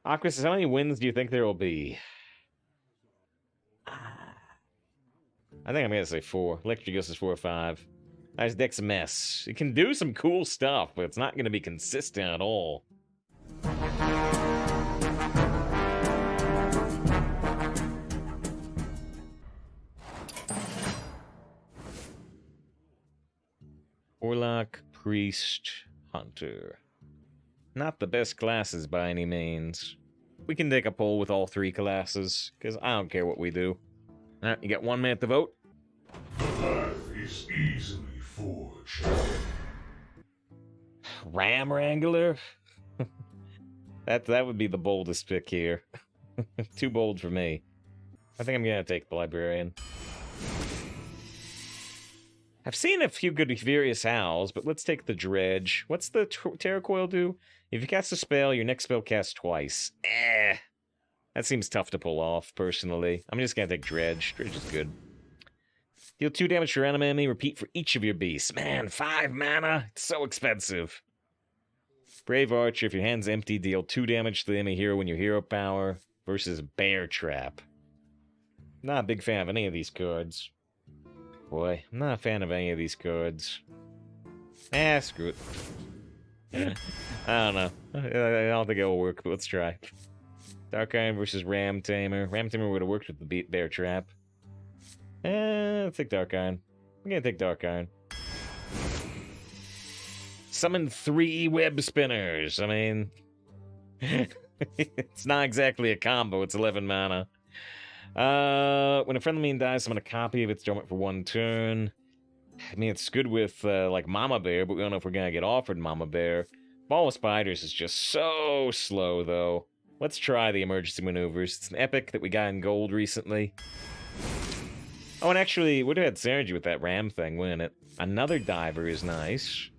Aquas, how many wins do you think there will be? I think I'm gonna say 4. Electric Ghost is 4 or 5. This deck's a mess. It can do some cool stuff, but it's not gonna be consistent at all. Warlock, Priest, Hunter. Not the best classes by any means. We can take a poll with all 3 classes, because I don't care what we do. Alright, you got 1 minute to vote. The path is easily forged. Ram Wrangler? that would be the boldest pick here. Too bold for me. I think I'm gonna take the Librarian. I've seen a few good Furious Howls, but let's take the Dredge. What's the Terror Coil do? If you cast a spell, your next spell casts twice. That seems tough to pull off, personally. I'm just gonna take Dredge. Dredge is good. Deal 2 damage to your enemy, repeat for each of your beasts. Man, 5 mana? It's so expensive. Brave Archer, if your hand's empty, deal 2 damage to the enemy hero when you hero power. Versus Bear Trap. Not a big fan of any of these cards. Boy, I'm not a fan of any of these cards. Screw it. I don't know. I don't think it'll work, but let's try. Dark Iron versus Ram Tamer. Ram Tamer would have worked with the Bear Trap. Let's take Dark Iron. I'm gonna take Dark Iron. Summon 3 web spinners. I mean, it's not exactly a combo. It's 11 mana. When a friendly minion dies, summon a copy of its dormant for 1 turn. I mean, it's good with, like, Mama Bear, but we don't know if we're gonna get offered Mama Bear. Ball of Spiders is just so slow, though. Let's try the emergency maneuvers. It's an epic that we got in gold recently. Oh, and actually, would have had synergy with that Ram thing, wouldn't it? Another Diver is nice.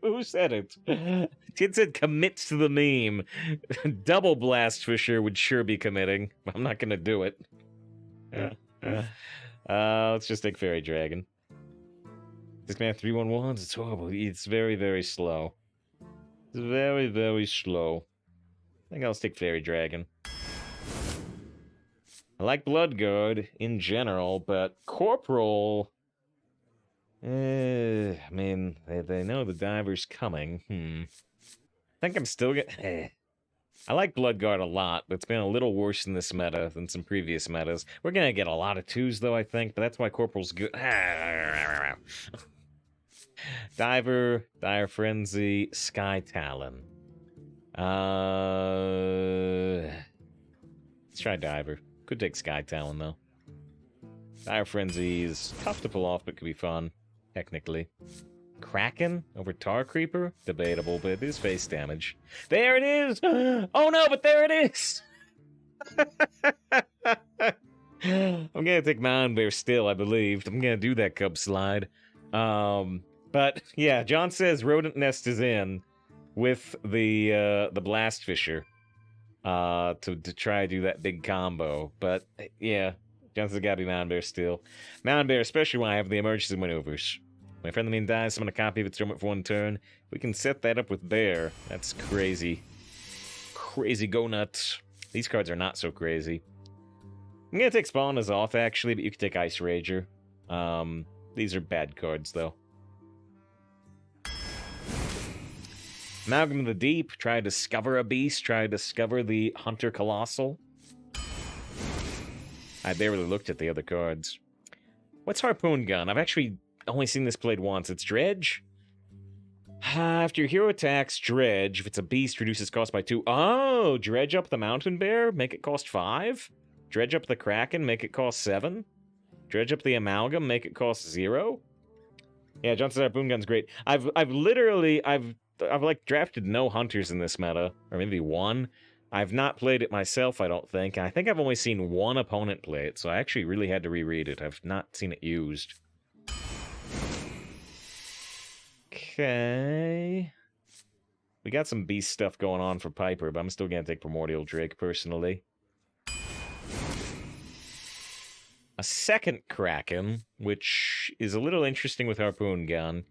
Who said it? Kid said commits to the meme. Double Blast Fisher would sure be committing. I'm not gonna do it. Let's just take Fairy Dragon. This man 3/1/1s, it's horrible. It's very, very slow. It's very, very slow. I think I'll take Fairy Dragon. I like Bloodguard in general, but Corporal... I mean, they know the Diver's coming. I think I'm still gonna... I like Bloodguard a lot, but it's been a little worse in this meta than some previous metas. We're gonna get a lot of 2s, though, I think, but that's why Corporal's good. Diver, Dire Frenzy, Sky Talon. Let's try Diver. Could take Sky Talon, though. Dire Frenzy is tough to pull off, but could be fun. Technically. Kraken over Tar Creeper? Debatable, but it is face damage. There it is! Oh no, but there it is! I'm gonna take Mound Bear still, I believed. I'm gonna do that Cub Slide. But, yeah, John says Rodent Nest is in with the Blast Fisher. To try to do that big combo. But, yeah... Johnson's gotta be Mound Bear still. Mound Bear, especially when I have the emergency maneuvers. When a friendly minion dies, summon a copy of its dormant for 1 turn. We can set that up with Bear. That's crazy. Crazy go nuts. These cards are not so crazy. I'm gonna take Spawn as off, actually, but you can take Ice Rager. These are bad cards, though. Amalgam of the Deep. Try to discover a beast. Try to discover the Hunter Colossal. I barely looked at the other cards. What's Harpoon Gun? I've actually only seen this played once. It's Dredge? After your hero attacks, Dredge. If it's a beast, reduces cost by 2. Oh! Dredge up the Mountain Bear, make it cost 5? Dredge up the Kraken, make it cost 7? Dredge up the Amalgam, make it cost 0? Yeah, Johnson's Harpoon Gun's great. I've like drafted no Hunters in this meta. Or maybe 1. I've not played it myself, I don't think. I think I've only seen 1 opponent play it, so I actually really had to reread it. I've not seen it used. Okay. We got some beast stuff going on for Piper, but I'm still gonna take Primordial Drake, personally. A second Kraken, which is a little interesting with Harpoon Gun.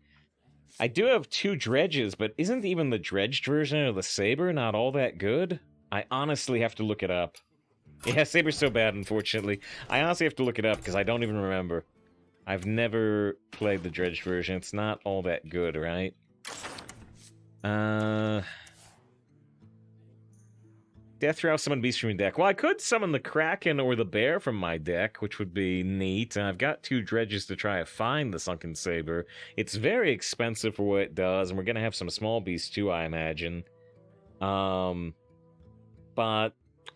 I do have 2 dredges, but isn't even the dredged version of the saber not all that good? I honestly have to look it up. Yeah, saber's so bad, unfortunately. I honestly have to look it up because I don't even remember. I've never played the dredged version. It's not all that good, right? Death Rouse summon beast from your deck. Well, I could summon the Kraken or the Bear from my deck, which would be neat. And I've got 2 dredges to try to find the Sunken Saber. It's very expensive for what it does, and we're going to have some small beasts too, I imagine. But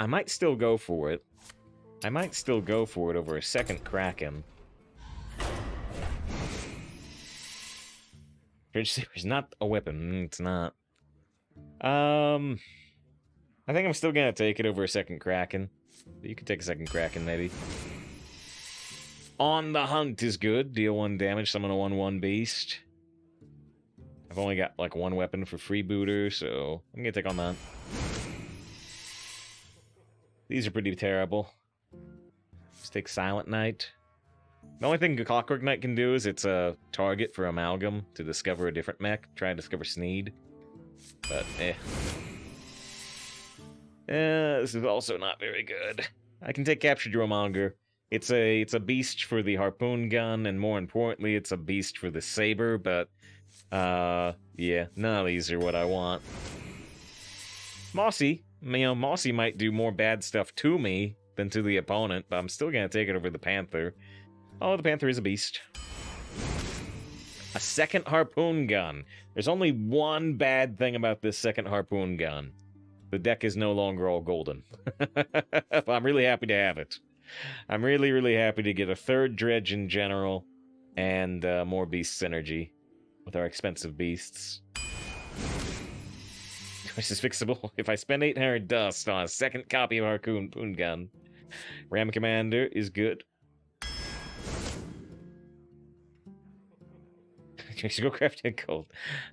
I might still go for it. I might still go for it over a second Kraken. Dredge Saber's not a weapon. It's not. I think I'm still gonna take it over a second Kraken. You could take a second Kraken, maybe. On the Hunt is good. Deal 1 damage, summon a 1/1 beast. I've only got, like, 1 weapon for freebooter, so I'm gonna take on that. These are pretty terrible. Just take Silent Knight. The only thing Clockwork Knight can do is it's a target for Amalgam to discover a different mech. Try and discover Sneed. But, this is also not very good. I can take Captured Dromonger. It's a beast for the harpoon gun, and more importantly, it's a beast for the saber, but, yeah, none of these are what I want. Mossy. Mossy might do more bad stuff to me than to the opponent, but I'm still gonna take it over the Panther. Oh, the Panther is a beast. A second harpoon gun. There's only one bad thing about this second harpoon gun. The deck is no longer all golden. But I'm really happy to have it. I'm really, really happy to get a 3rd dredge in general, and more beast synergy with our expensive beasts. Which is fixable. If I spend 800 dust on a second copy of Harpoon Gun, Ram Commander is good. I should go craft a gold.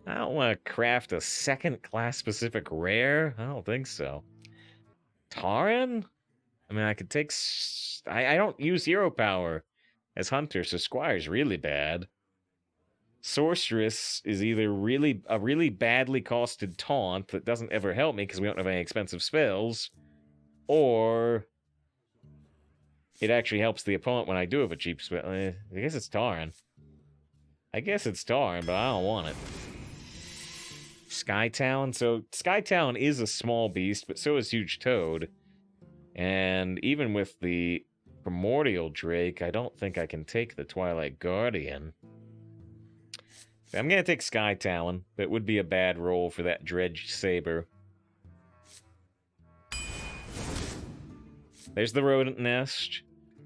I don't want to craft a second class specific rare. I don't think so. Taran? I mean, I could take... I don't use hero power as Hunter, so Squire's really bad. Sorceress is either a really badly costed taunt that doesn't ever help me because we don't have any expensive spells, or it actually helps the opponent when I do have a cheap spell. I guess it's Taran. but I don't want it. Skytown. So Skytown is a small beast, but so is Huge Toad. And even with the Primordial Drake, I don't think I can take the Twilight Guardian. I'm going to take Sky Talon, but it would be a bad roll for that Dredged Saber. There's the Rodent Nest.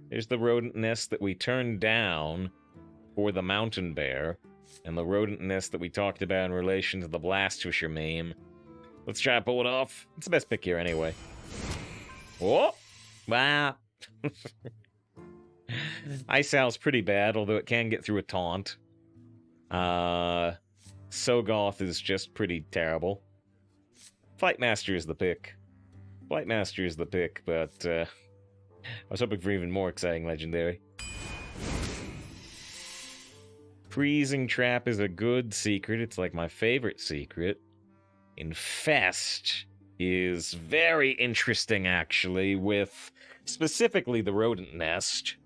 There's the Rodent Nest that we turned down for the Mountain Bear, and the Rodent Nest that we talked about in relation to the Blastwisher meme. Let's try to pull it off. It's the best pick here anyway. Whoa! Wow. Ice Owl's pretty bad, although it can get through a taunt. Sogoth is just pretty terrible. Flightmaster is the pick. Flightmaster is the pick, but I was hoping for even more exciting legendary. Freezing Trap is a good secret. It's like my favorite secret. Infest is very interesting, actually, with specifically the Rodent Nest.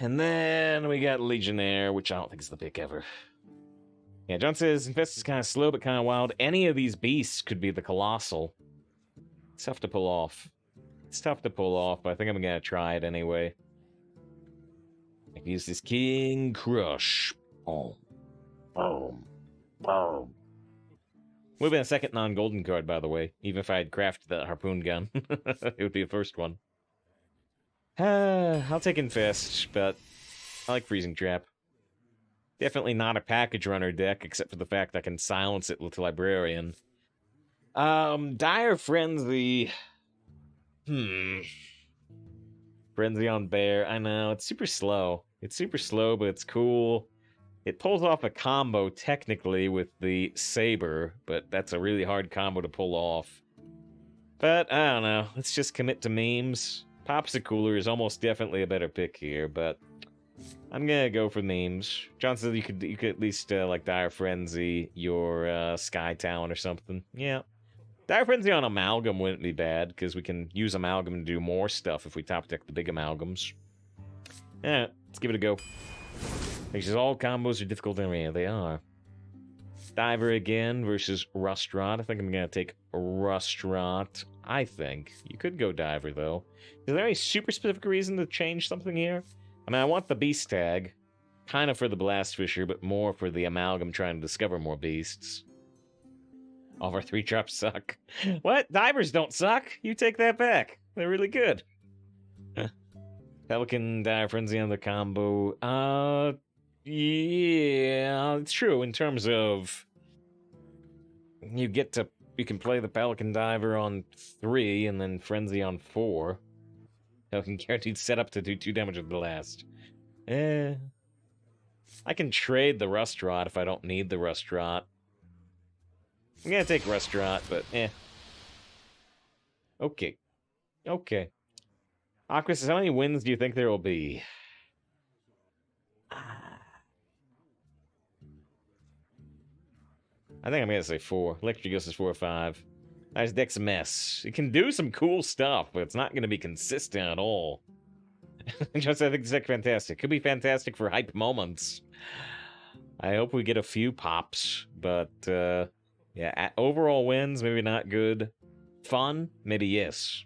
And then we got Legionnaire, which I don't think is the pick ever. Yeah, John says, Infest is kind of slow, but kind of wild. Any of these beasts could be the Colossal. It's tough to pull off. It's tough to pull off, but I think I'm going to try it anyway. I can use this King Crush. Boom. Boom. Boom. Would have been a second non-golden card, by the way. Even if I had crafted that harpoon gun. It would be the first one. I'll take Infest, but I like Freezing Trap. Definitely not a package runner deck, except for the fact I can silence it with Librarian. Dire Frenzy. Frenzy on Bear. I know, it's super slow. It's super slow, but it's cool. It pulls off a combo, technically, with the Saber, but that's a really hard combo to pull off. But, I don't know. Let's just commit to memes. Popsicooler is almost definitely a better pick here, but I'm gonna go for names. John said you could at least like Dire Frenzy your Sky Town or something. Yeah. Dire Frenzy on Amalgam wouldn't be bad, because we can use Amalgam to do more stuff if we top deck the big Amalgams. Yeah, let's give it a go. Because all combos are difficult area. They are. Diver again versus Rustrot. I think I'm gonna take Rustrot. I think. You could go Diver, though. Is there any super specific reason to change something here? I mean, I want the Beast tag. Kind of for the Blast Fisher, but more for the Amalgam trying to discover more beasts. All of our 3-drops suck. What? Divers don't suck? You take that back. They're really good. Pelican, Dire Frenzy on the combo. Yeah, it's true in terms of you can play the Pelican Diver on 3 and then Frenzy on 4. Pelican guaranteed setup to do 2 damage with the last. I can trade the Rustrot if I don't need the Rustrot. I'm gonna take Rustrot, but Okay. Okay. Aqua says, how many wins do you think there will be? I think I'm gonna say 4. Electric Ghost is 4 or 5. Nice deck's a mess. It can do some cool stuff, but it's not gonna be consistent at all. Just, I think this deck's fantastic. Could be fantastic for hype moments. I hope we get a few pops, but yeah, overall wins, maybe not good. Fun, maybe yes.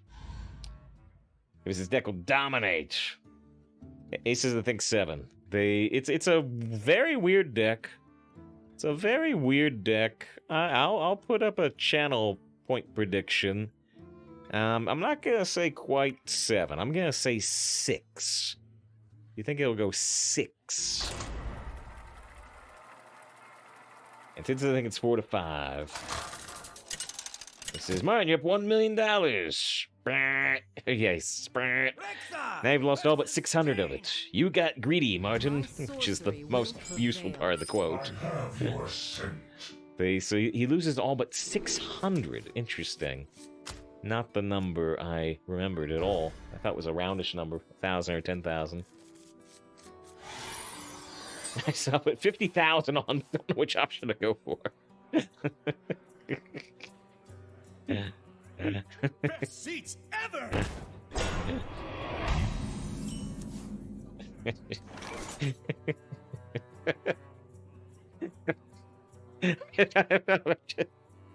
Because this deck will dominate. Aces, I think 7. It's a very weird deck. It's a very weird deck. I'll put up a channel point prediction. I'm not gonna say quite 7. I'm gonna say 6. You think it'll go 6? And since I think it's 4 to 5. This is Martin, you have $1 million. Yes. Now you've lost all but 600 of it. You got greedy, Martin, which is the most useful part of the quote. I have your scent. So he loses all but 600. Interesting. Not the number I remembered at all. I thought it was a roundish number, 1,000 or 10,000. I saw put 50,000 on. Don't know which option to go for. Best seats ever!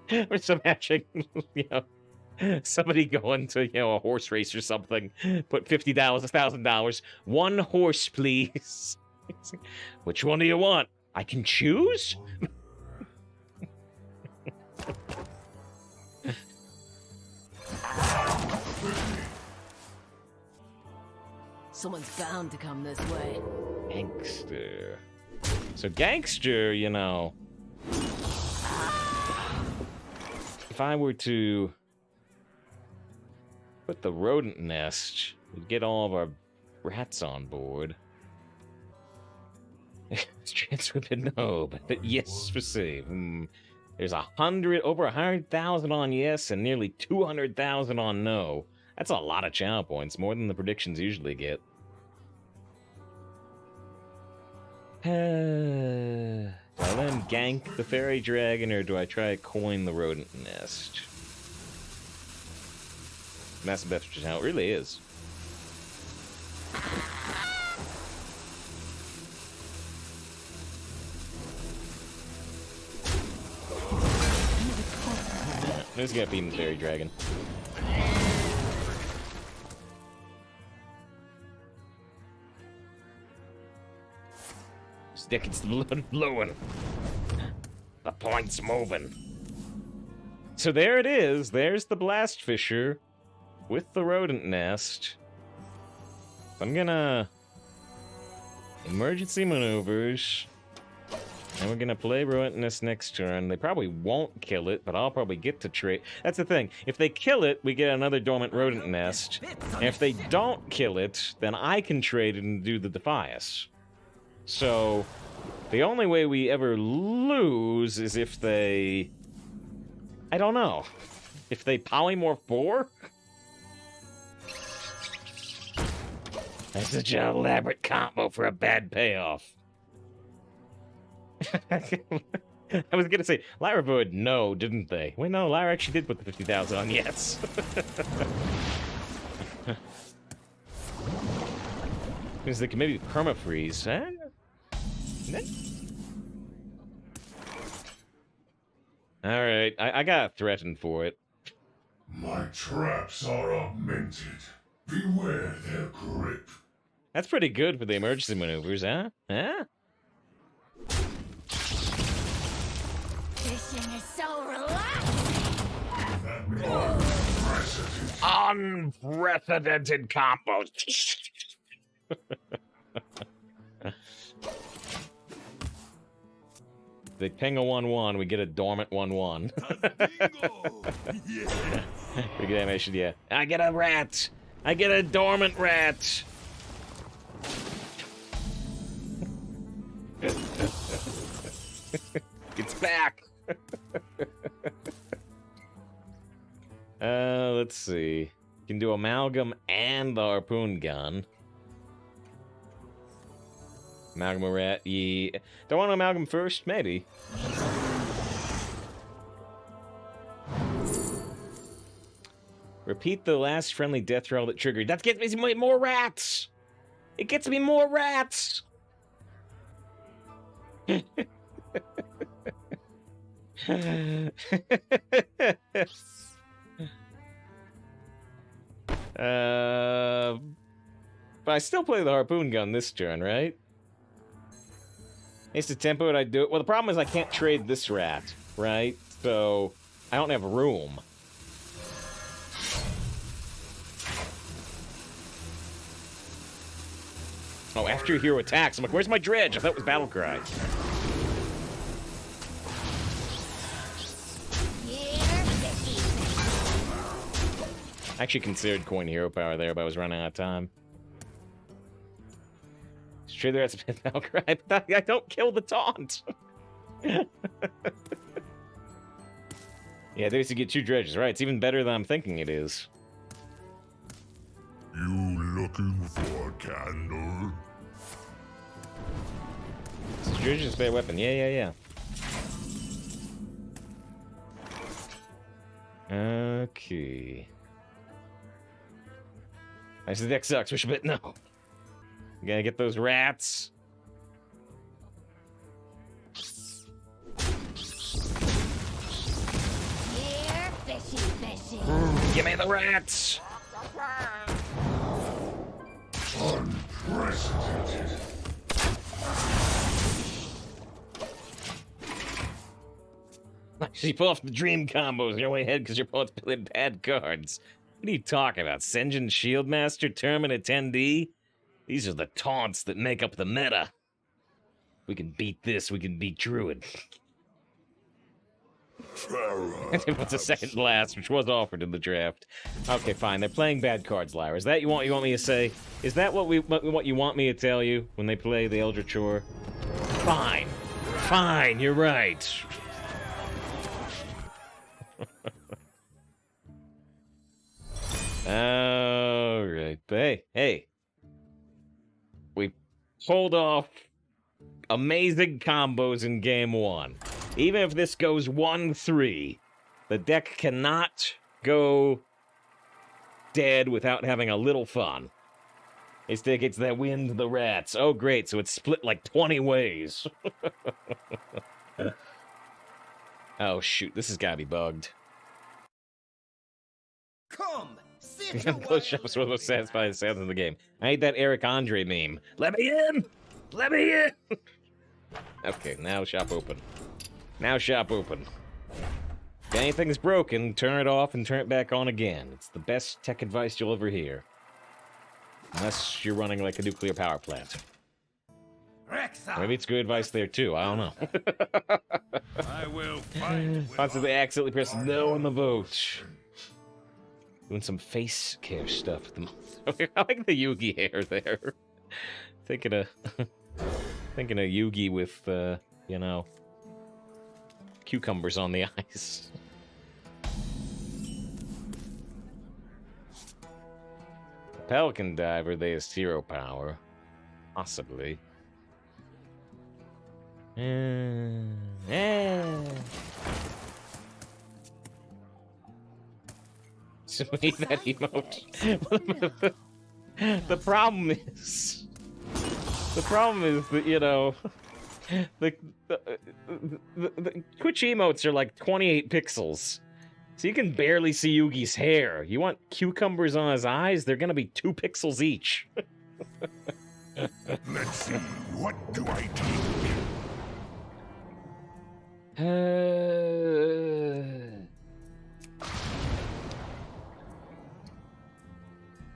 I'm just imagining, somebody going to, a horse race or something. Put $50, $1,000. One horse, please. Which one do you want? I can choose? Someone's bound to come this way. Gangster. So Gangster, if I were to put the rodent nest, we'd get all of our rats on board. Chance with a no, but yes for save. There's over 100,000 on yes and nearly 200,000 on no. That's a lot of channel points, more than the predictions usually get. Do I let him gank the fairy dragon, or do I try to coin the rodent nest? Massive Best how it really is. Who's gonna beam the fairy dragon? Stick, it's the blood blowing. The point's moving. So there it is. There's the Blast Fisher with the rodent nest. I'm gonna emergency maneuvers. And we're gonna play rodent nest next turn. They probably won't kill it, but I'll probably get to trade. That's the thing. If they kill it, we get another dormant rodent nest. And if they don't kill it, then I can trade it and do the Defias. So, the only way we ever lose is if they... I don't know. If they polymorph 4? That's such an elaborate combo for a bad payoff. I was gonna say, Lyra voted no, didn't they? Wait, no, Lyra actually did put the 50,000 on, yes. Because they can maybe perma-freeze, huh? Alright, I got threatened for it. My traps are augmented. Beware their grip. That's pretty good for the emergency maneuvers, huh? Huh? Fishing is so relaxing. Unprecedented combos. They ping a 1-1, we get a dormant 1-1. Yeah. Pretty good animation, yeah. I get a rat! I get a dormant rat! It's back! Let's see. You can do amalgam and the harpoon gun. Amalgam rat, yeah. Do I want to amalgam first? Maybe. Repeat the last friendly death roll that triggered. That gets me more rats! It gets me more rats! But I still play the harpoon gun this turn, right? Instant tempo, would I do it? Well, the problem is I can't trade this rat, right? So, I don't have room. Oh, after your hero attacks, I'm like, where's my dredge? I thought it was battle cry. I actually considered coin hero power there, but I was running out of time. It's true that's a battle cry, but I don't kill the taunt. Yeah, there's to get 2 dredges, right? It's even better than I'm thinking it is. You looking for a candle? It's dredge is a better weapon. Yeah. Okay. I said the deck sucks. Wish a bit no. You gotta get those rats. Here, fishy. Give me the rats. Unprecedented. You pull off the dream combos on your way ahead because your opponent's playing bad cards. What are you talking about? Senjin Shieldmaster, Termin Attendee? These are the taunts that make up the meta. We can beat this, we can beat Druid. And it was a second last, which was offered in the draft. Okay, fine. They're playing bad cards, Lyra. Is that you want me to say? Is that what you want me to tell you when they play the Eldritch Chore? Fine. Fine, you're right. Alright, but hey. We pulled off amazing combos in game 1. Even if this goes 1-3, the deck cannot go dead without having a little fun. It's that wind the rats. Oh, great, so it's split like 20 ways. Oh, shoot, this has gotta be bugged. Come, sit a Close shop is one of the most satisfying sounds in the game. I hate that Eric Andre meme. Let me in! Let me in! Okay, now shop open. Now shop open. If anything's broken, turn it off and turn it back on again. It's the best tech advice you'll ever hear. Unless you're running like a nuclear power plant. Maybe it's good advice there too, I don't know. I will fight. Possibly accidentally press no on the vote. Doing some face care stuff. I like the Yugi hair there. Thinking of Yugi with, you know, cucumbers on the ice. Pelican Diver, they has 0 power. Possibly. Sweet that emote. The problem is that, you know, the Twitch emotes are like 28 pixels. So you can barely see Yugi's hair. You want cucumbers on his eyes? They're gonna be 2 pixels each. Let's see, what do I take?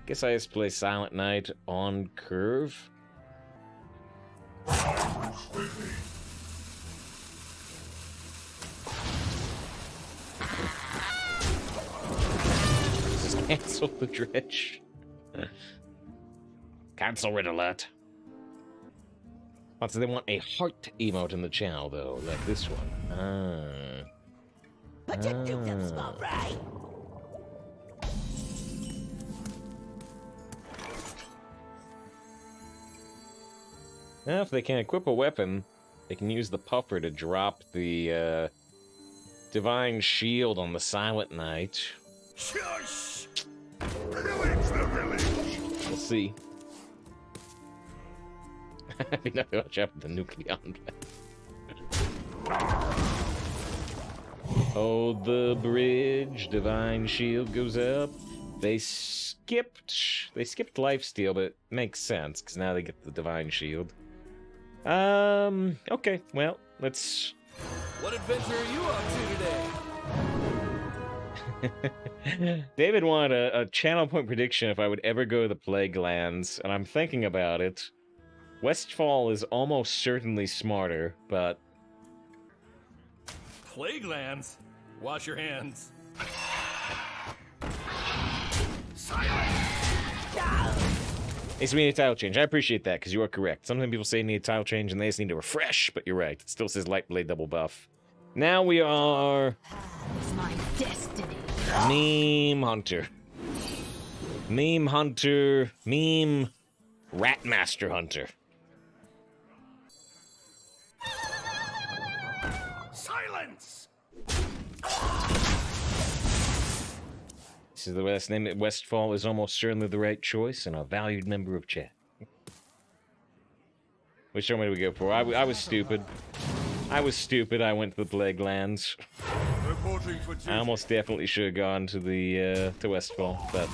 Guess I just play Silent Night on curve. Quickly. Just cancel the dredge. Cancel red alert. Oh, so they want a heart emote in the channel, though, like this one. But you do them small, right? Now, if they can equip a weapon, they can use the puffer to drop the divine shield on the Silent Knight. Shush! Pillage the village! We'll see. I mean, not much happened to Nucleon. Hold the bridge, divine shield goes up. They skipped lifesteal, but it makes sense, because now they get the divine shield. Okay, well, let's... What adventure are you up to today? David wanted a channel point prediction if I would ever go to the Plague Lands, and I'm thinking about it. Westfall is almost certainly smarter, but... Plague lands. Wash your hands. Needs to be a title change. I appreciate that, because you are correct. Sometimes people say need a title change and they just need to refresh, but you're right. It still says Lightblade double buff. Now we are... It's my destiny. Meme Hunter. Meme Hunter. Meme Ratmaster Hunter. Silence! This is the last name at Westfall is almost certainly the right choice and a valued member of chat. Which one did we go for? I was stupid. I was stupid. I went to the Plague Lands. Reporting for duty. I almost definitely should have gone to the to Westfall, but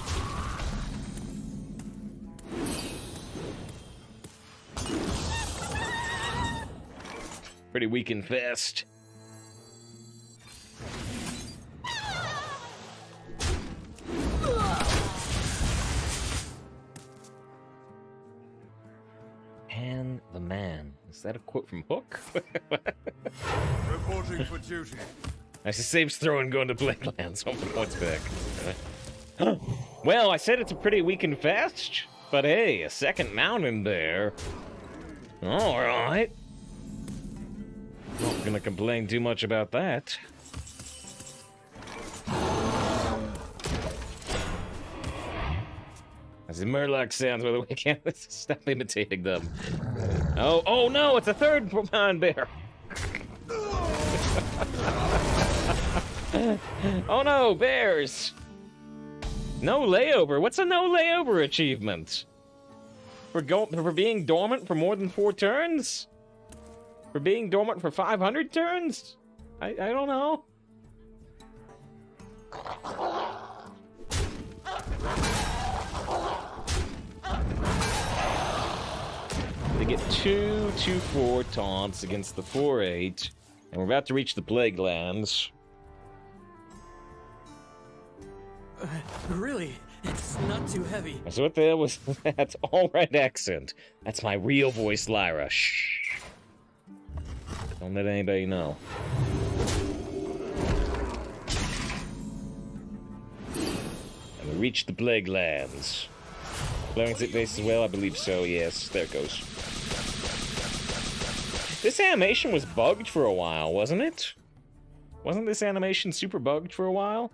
pretty weak and fast. And the man. Is that a quote from Hook? Reporting for duty. I should saves throw and going to Blakelands. Home for points back. Well, I said it's a pretty weak and fast, but hey, a second mountain there. Alright. Not gonna complain too much about that. As the Murloc sounds, by the way, I can't stop imitating them. Oh no, it's a third mountain bear. Oh no, bears! No layover. What's a no layover achievement? For being dormant for more than 4 turns? For being dormant for 500 turns? I don't know. They get 2/4 taunts against the 4/8, and we're about to reach the Plague Lands. Really? It's not too heavy. So what the hell was that? All right accent. That's my real voice, Lyra. Shh. Don't let anybody know. And we reach the Plague Lands. Blowing it base as well? I believe so, yes. There it goes. This animation was bugged for a while, wasn't it? Wasn't this animation super bugged for a while?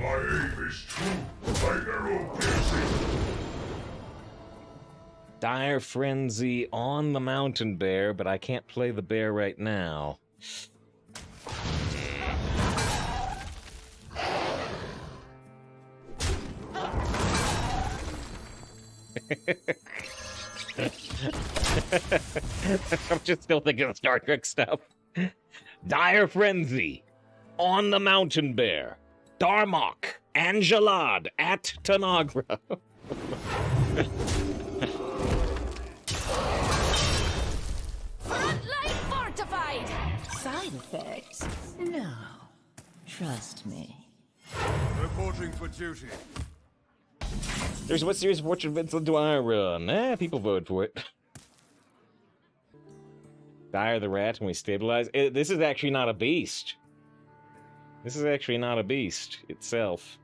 My aim is true. My arrow piercing. Dire Frenzy on the Mountain Bear, but I can't play the bear right now. I'm just still thinking of Star Trek stuff. Dire Frenzy on the Mountain Bear. Darmok, Angelad at Tanagra. Front line fortified! Side effects? No. Trust me. Reporting for duty. There's what series of Fortune Vincent do I run? People vote for it. Dire the rat when we stabilize. This is actually not a beast. This is actually not a beast itself.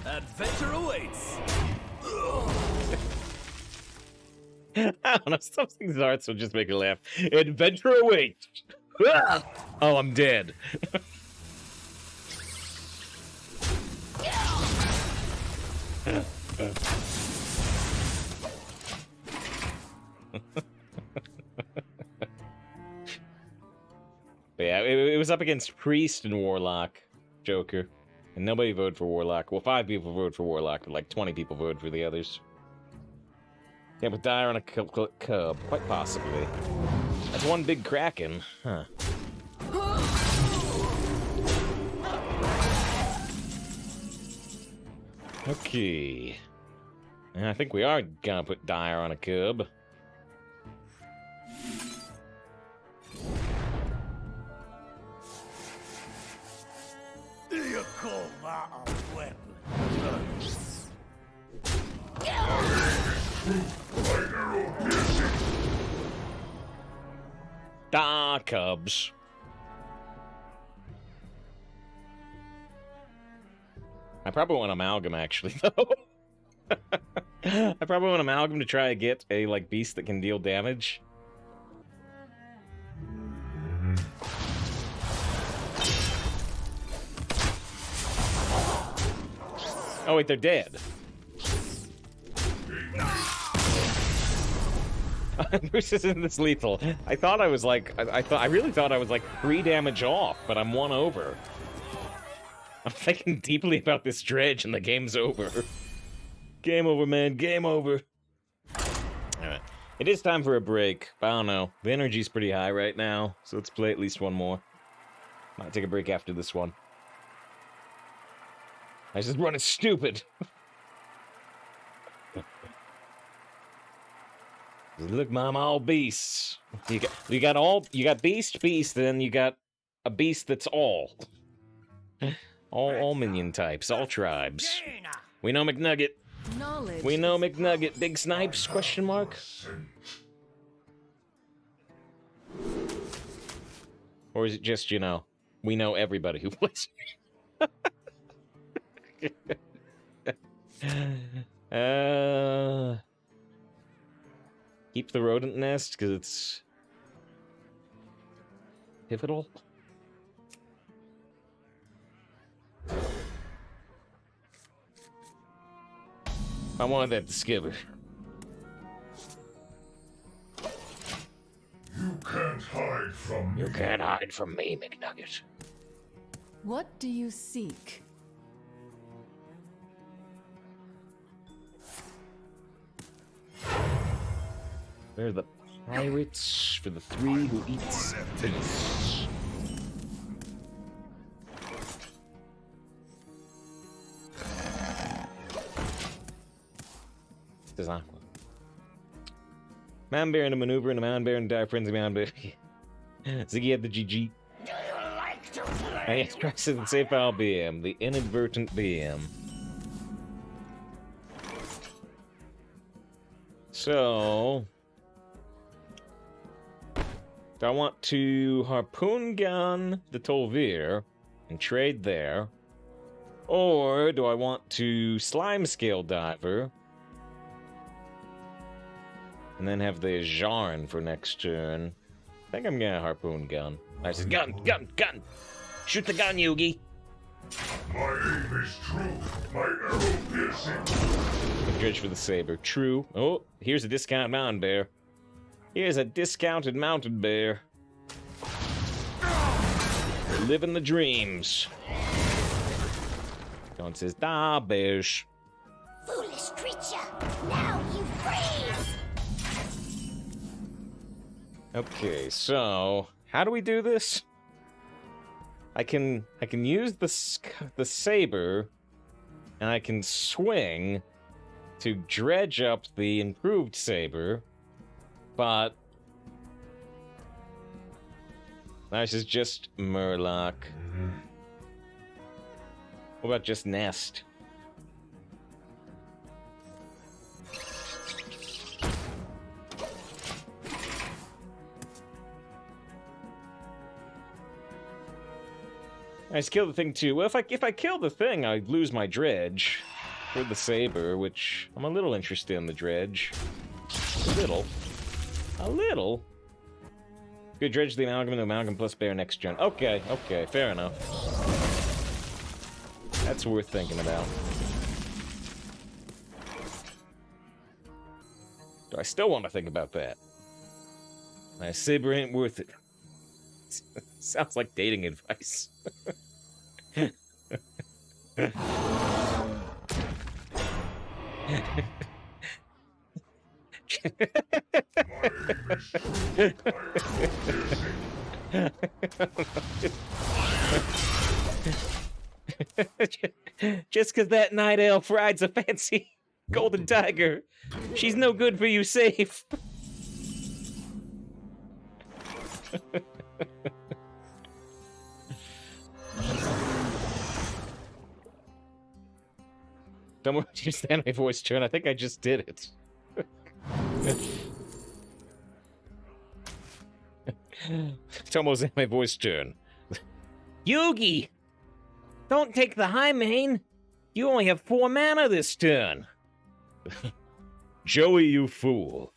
Adventure awaits. I don't know, some things arts will just make me laugh. Adventure awaits! Oh, I'm dead. But yeah, it was up against Priest and Warlock, Joker. And nobody voted for Warlock. Well, 5 people voted for Warlock, but like 20 people voted for the others. Yeah, but Dire on a cub, quite possibly. That's one big Kraken, huh? Okay. And I think we are gonna put Dire on a cub. You call that a weapon? My arrow piercing. Da cubs. I probably want Amalgam, actually, though. I probably want Amalgam to try to get a, like, beast that can deal damage. Oh, wait, they're dead. Bruce isn't this lethal. I thought I was like, I really thought I was like 3 damage off, but I'm 1 over. I'm thinking deeply about this dredge and the game's over. Game over, man, game over. Alright, it is time for a break, but I don't know. The energy's pretty high right now, so let's play at least one more. Might take a break after this one. I just running stupid. Look, Mom, all beasts. You got beast, then you got a beast that's all. All minion types, all tribes. We know McNugget. Knowledge. We know McNugget. Big snipes? Question mark. Or is it just, you know, we know everybody who plays? Keep the rodent nest, because it's pivotal. I wanted that discovered. You can't hide from me. You can't hide from me, McNugget. What do you seek? They're the pirates for the 3 who eat space. This is Aqua. Man Bear and a maneuver and a Man Bear and Dire Frenzy Man Bear. Ziggy had the GG. Do you like to play? And yes, Christ and Safe Foul BM, the inadvertent BM. So, do I want to harpoon gun the Tolvir and trade there? Or do I want to slime scale diver and then have the Jarn for next turn? think I'm getting a harpoon gun. I said, gun! Shoot the gun, Yugi! My aim is true. My arrow piercing. Dredge for the saber. True. Oh, here's a discount mountain bear. Here's a discounted mountain bear. Living the dreams. Don says, "Da, bears." Foolish creature! Now you freeze! Okay, so how do we do this? I can use the saber, and I can swing to dredge up the improved saber, but this is just Murloc. What about just Nest? I just kill the thing too. Well, if I kill the thing, I'd lose my dredge for the saber, which I'm a little interested in the dredge. A little. Good dredge the amalgam plus bear next gen. Okay, fair enough. That's worth thinking about. Do I still want to think about that? My saber ain't worth it. Sounds like dating advice. Just because that night elf rides a fancy golden tiger, she's no good for you safe. Don't worry, just stand my voice turn. I think I just did it. It's almost my voice turn. Yugi! Don't take the high main. You only have 4 mana this turn. Joey, you fool.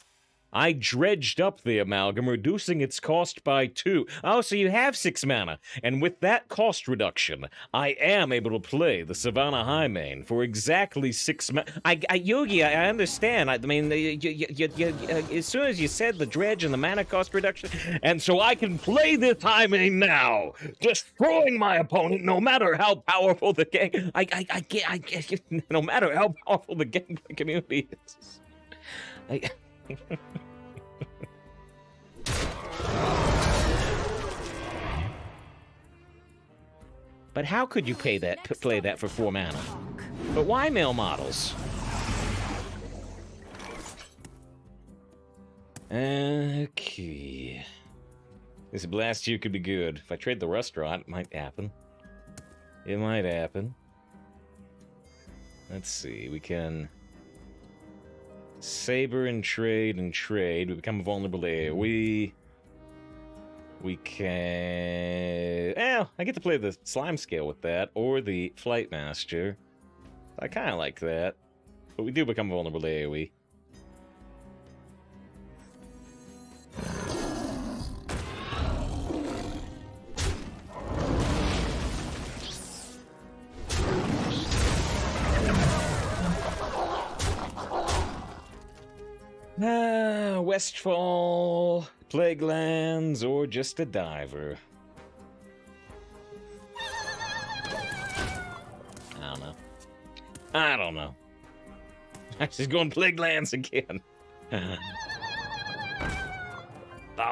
I dredged up the amalgam, reducing its cost by 2. Oh, so you have 6 mana. And with that cost reduction, I am able to play the Savannah High Main for exactly 6 mana. Yugi, I understand. I mean, as soon as you said the dredge and the mana cost reduction, and so I can play this High Main now, destroying my opponent no matter how powerful the game. No matter how powerful the gameplay community is. But how could you play that for 4 mana? But why male models? Okay. This blast here could be good. If I trade the restaurant, it might happen. It might happen. Let's see, we can saber and trade and trade. We become a vulnerable AoE. We can... Well, I get to play the slime scale with that, or the flight master. I kind of like that. But we do become vulnerable to AoE. Westfall, Plaguelands, or just a diver. I don't know. I'm just going Plaguelands again. The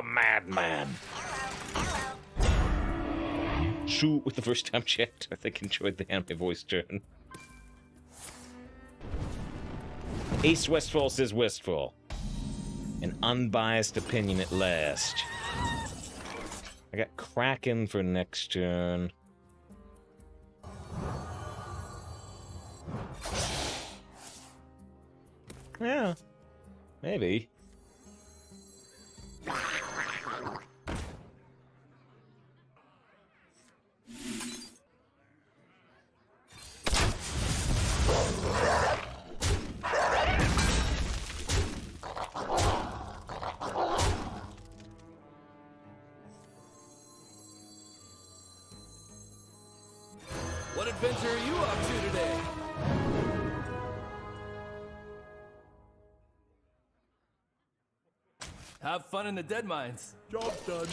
Madman. Shoot with the first time chat. I think enjoyed the anime voice turn. Ace Westfall says Westfall. An unbiased opinion at last. I got Kraken for next turn. Yeah, maybe. adventure are you up to today? Have fun in the dead mines. Job done.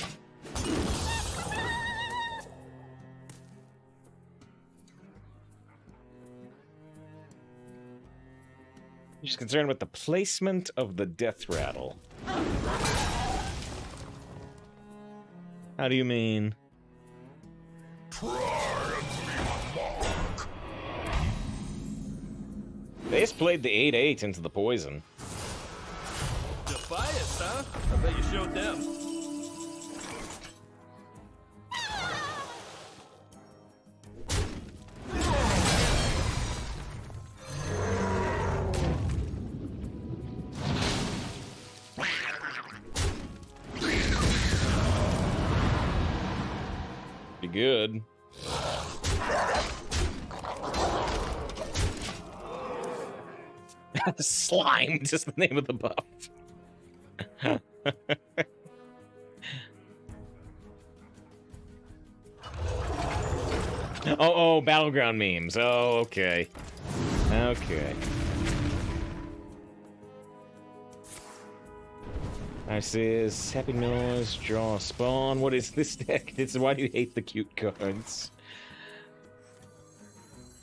She's concerned with the placement of the death rattle. How do you mean? They just played the 8/8 into the poison. Defiance, huh? I bet you showed them. Be good. Slime, just the name of the buff. Oh, battleground memes. Oh, okay. Okay. I says, Happy Noise, draw spawn. What is this deck? Why do you hate the cute cards?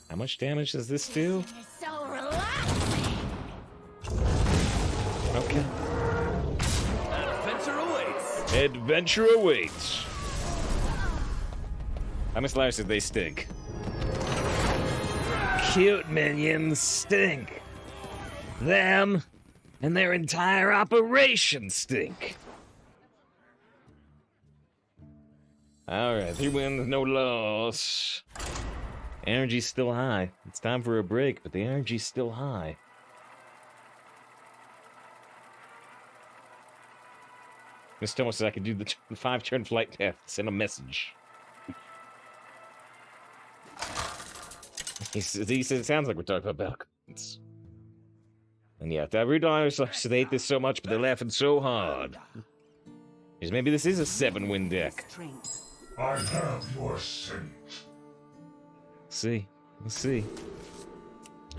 How much damage does this do? It's so relaxing. Okay. Adventure awaits. Adventure awaits. How much life did they stink? Cute minions stink. Them and their entire operation stink. Alright, 3 wins, no loss. Energy's still high. It's time for a break, but the energy's still high. Miss Thomas says I could do the 5-turn flight path, send a message. He says it sounds like we're talking about battlegrounds. And yeah, the Rudolphs, they hate this so much, but they're laughing so hard. Because maybe this is a 7-win deck. I have your scent. See, let's see.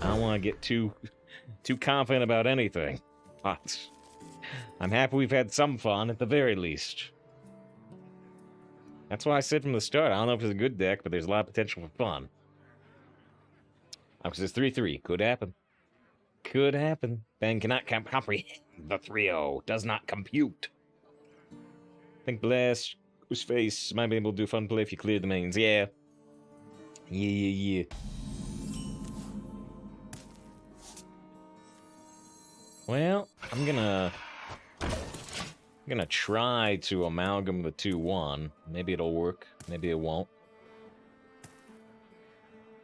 I don't want to get too confident about anything, but I'm happy we've had some fun at the very least. That's why I said from the start, I don't know if it's a good deck, but there's a lot of potential for fun. Because it's 3-3, could happen. Could happen. Ben cannot comprehend the 3-0. Does not compute. Think Blast, whose face might be able to do fun play if you clear the mains. Yeah. Yeah. Well, I'm gonna try to amalgam the 2-1. Maybe it'll work. Maybe it won't.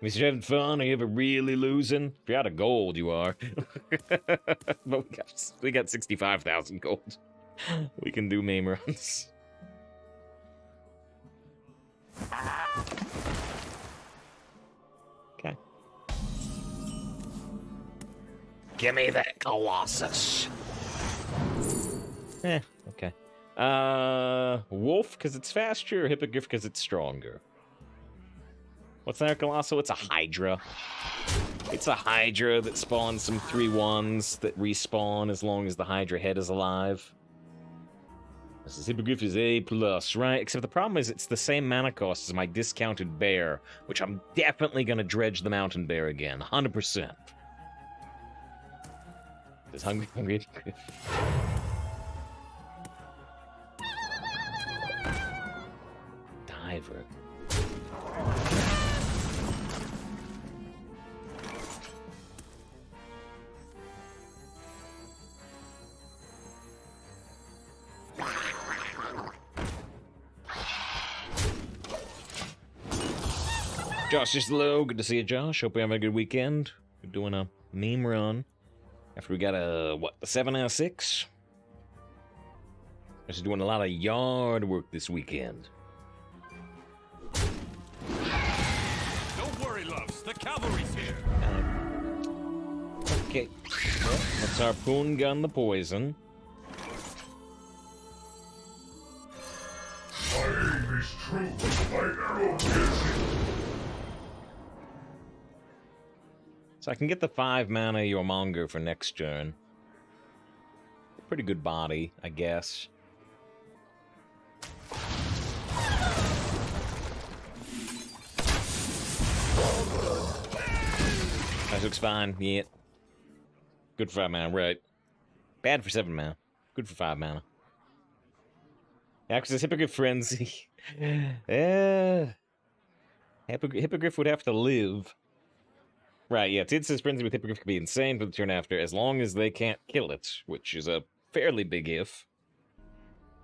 If you're having fun, are you ever really losing? If you're out of gold, you are. But we got 65,000 gold. We can do meme runs. Okay. Give me that Colossus. Okay. Wolf, because it's faster, or Hippogriff, because it's stronger? What's that, Colosso? It's a Hydra. It's a Hydra that spawns some 3-1s that respawn as long as the Hydra head is alive. This is Hippogriff is A+, right? Except the problem is it's the same mana cost as my discounted bear, which I'm definitely going to dredge the mountain bear again, 100%. This hungry Hippogriff. Diver. Josh is low. Good to see you, Josh. Hope you're having a good weekend. We're doing a meme run after we got a, the 7 out of 6? Just doing a lot of yard work this weekend. Don't worry, loves. The cavalry's here. Okay. Well, let's harpoon gun the poison. My aim is true. My arrow piercing. So I can get the 5 mana Yormonger for next turn. Pretty good body, I guess. That looks fine, yeah. Good for 5 mana, right. Bad for 7 mana. Good for 5 mana. Axis Hippogriff Frenzy. Hippogriff would have to live. Right, yeah, Tidsa's Frenzy with Hippogriff could be insane for the turn after, as long as they can't kill it, which is a fairly big if.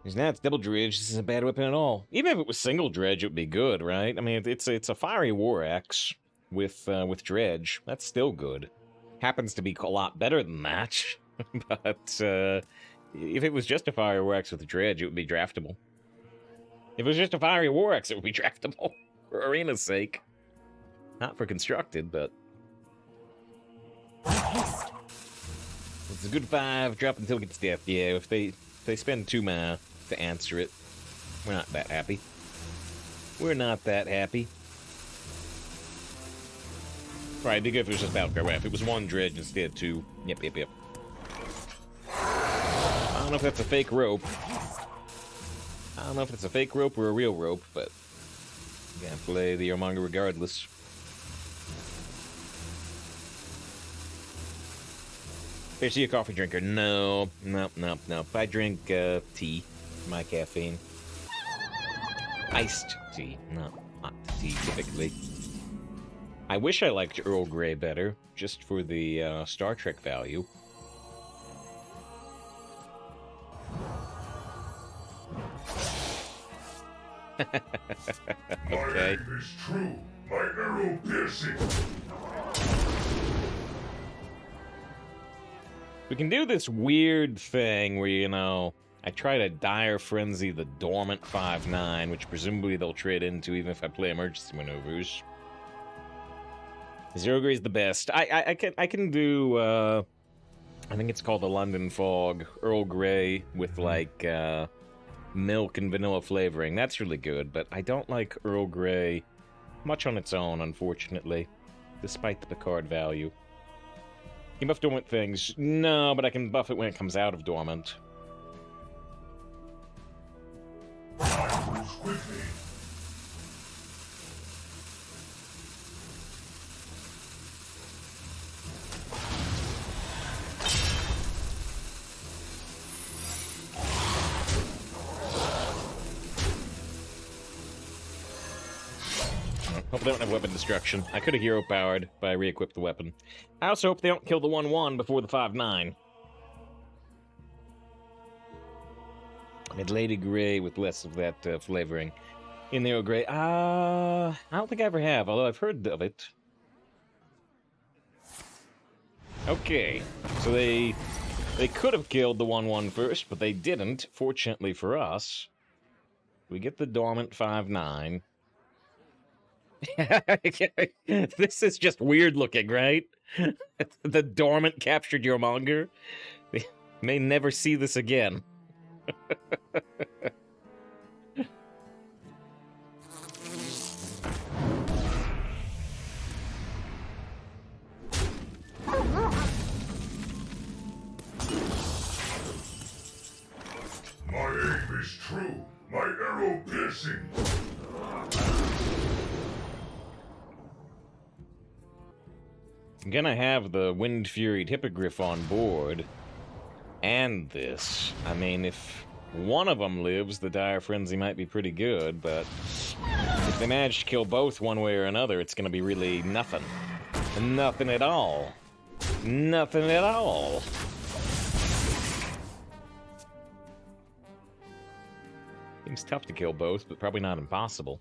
Because now it's double dredge, this isn't a bad weapon at all. Even if it was single dredge, it would be good, right? I mean, it's a fiery war axe with dredge. That's still good. Happens to be a lot better than that, but if it was just a fiery war axe with dredge, it would be draftable. If it was just a fiery war axe, it would be draftable for arena's sake. Not for constructed, but it's a good 5. Drop until it gets death. Yeah, if they spend 2 mana to answer it, we're not that happy. We're not that happy. Right, it'd be good if it was just Battlecry Wrath. If it was 1 dredge instead of 2. Yep. I don't know if that's a fake rope. I don't know if it's a fake rope or a real rope, but you gotta play the Yormonger regardless. Is he a coffee drinker? No. I drink tea, my caffeine. Iced tea, not hot tea, typically. I wish I liked Earl Grey better, just for the Star Trek value. Okay. My aim is true, my arrow piercing. We can do this weird thing where, you know, I try to Dire Frenzy the Dormant 5/9, which presumably they'll trade into even if I play emergency maneuvers. Zero Grey is the best. I can do, I think it's called the London Fog, Earl Grey with, like, milk and vanilla flavoring. That's really good, but I don't like Earl Grey much on its own, unfortunately, despite the Picard value. Can buff dormant things? No, but I can buff it when it comes out of dormant. Moves quickly. Hope they don't have weapon destruction. I could have hero powered, but I re-equipped the weapon. I also hope they don't kill the 1/1 before the 5/9. Mid Lady Grey with less of that flavoring. In the Earl Grey, I don't think I ever have, although I've heard of it. Okay, so they could have killed the 1/1 first, but they didn't. Fortunately for us, we get the dormant 5/9. This is just weird looking, right? The dormant captured Yormonger. They may never see this again. My aim is true, my arrow piercing. I'm gonna have the Wind-Furied Hippogriff on board. And this. I mean, if one of them lives, the Dire Frenzy might be pretty good, but if they manage to kill both one way or another, it's gonna be really nothing. Nothing at all. Nothing at all. Seems tough to kill both, but probably not impossible.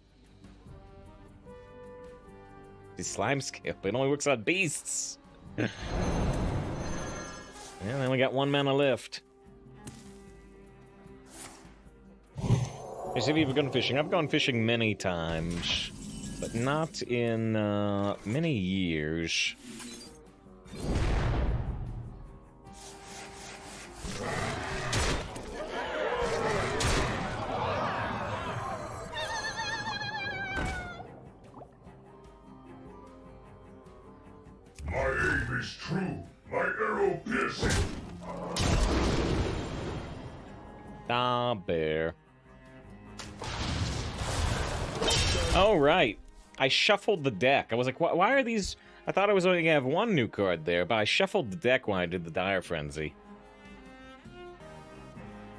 The slime skip, it only works on beasts. Yeah, they only got 1 mana left. Have you ever gone fishing? I've gone fishing many times, but not in many years. My aim Ah, bear. Oh, right. I shuffled the deck. I was like, why are these... I thought I was only going to have one new card there, but I shuffled the deck when I did the Dire Frenzy.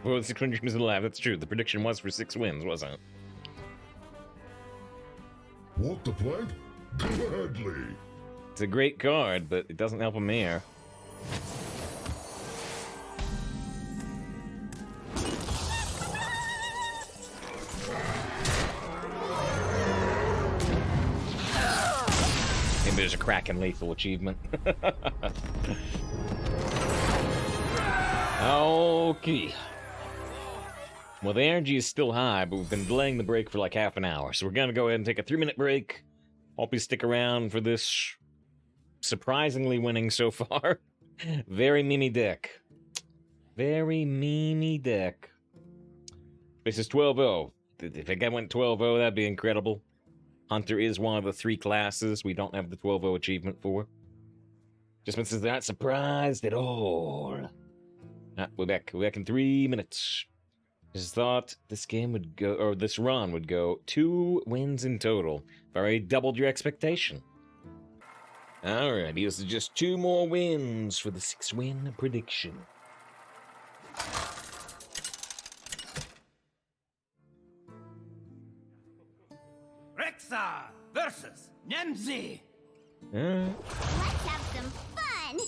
Well, the 6 win dreams alive. That's true. The prediction was for 6 wins, wasn't it? Want to play? Gladly. It's a great card, but it doesn't help a mare. Maybe there's a Kraken lethal achievement. Okay. Well, the energy is still high, but we've been delaying the break for like half an hour, so we're gonna go ahead and take a 3-minute break. Hope you stick around for this surprisingly winning so far. Very memey deck. Very memey deck. This is 12-0. If it went 12-0, that'd be incredible. Hunter is one of the 3 classes we don't have the 12-0 achievement for. Just means they're not surprised at all. We're back. We're back in 3 minutes. Just thought this game would go, or this run would go 2 wins in total. I've already doubled your expectation. Alright, this is just 2 more wins for the 6-win prediction. Rexa versus Nemzi. Let's have some fun.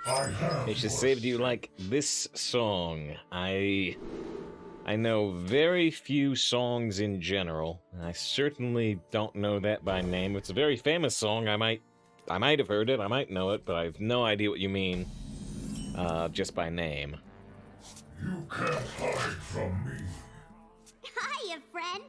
I have. It's just saved you like this song. I know very few songs in general. And I certainly don't know that by name. It's a very famous song. I might have heard it. I might know it, but I have no idea what you mean. Just by name. You can't hide from me. Hiya, friend.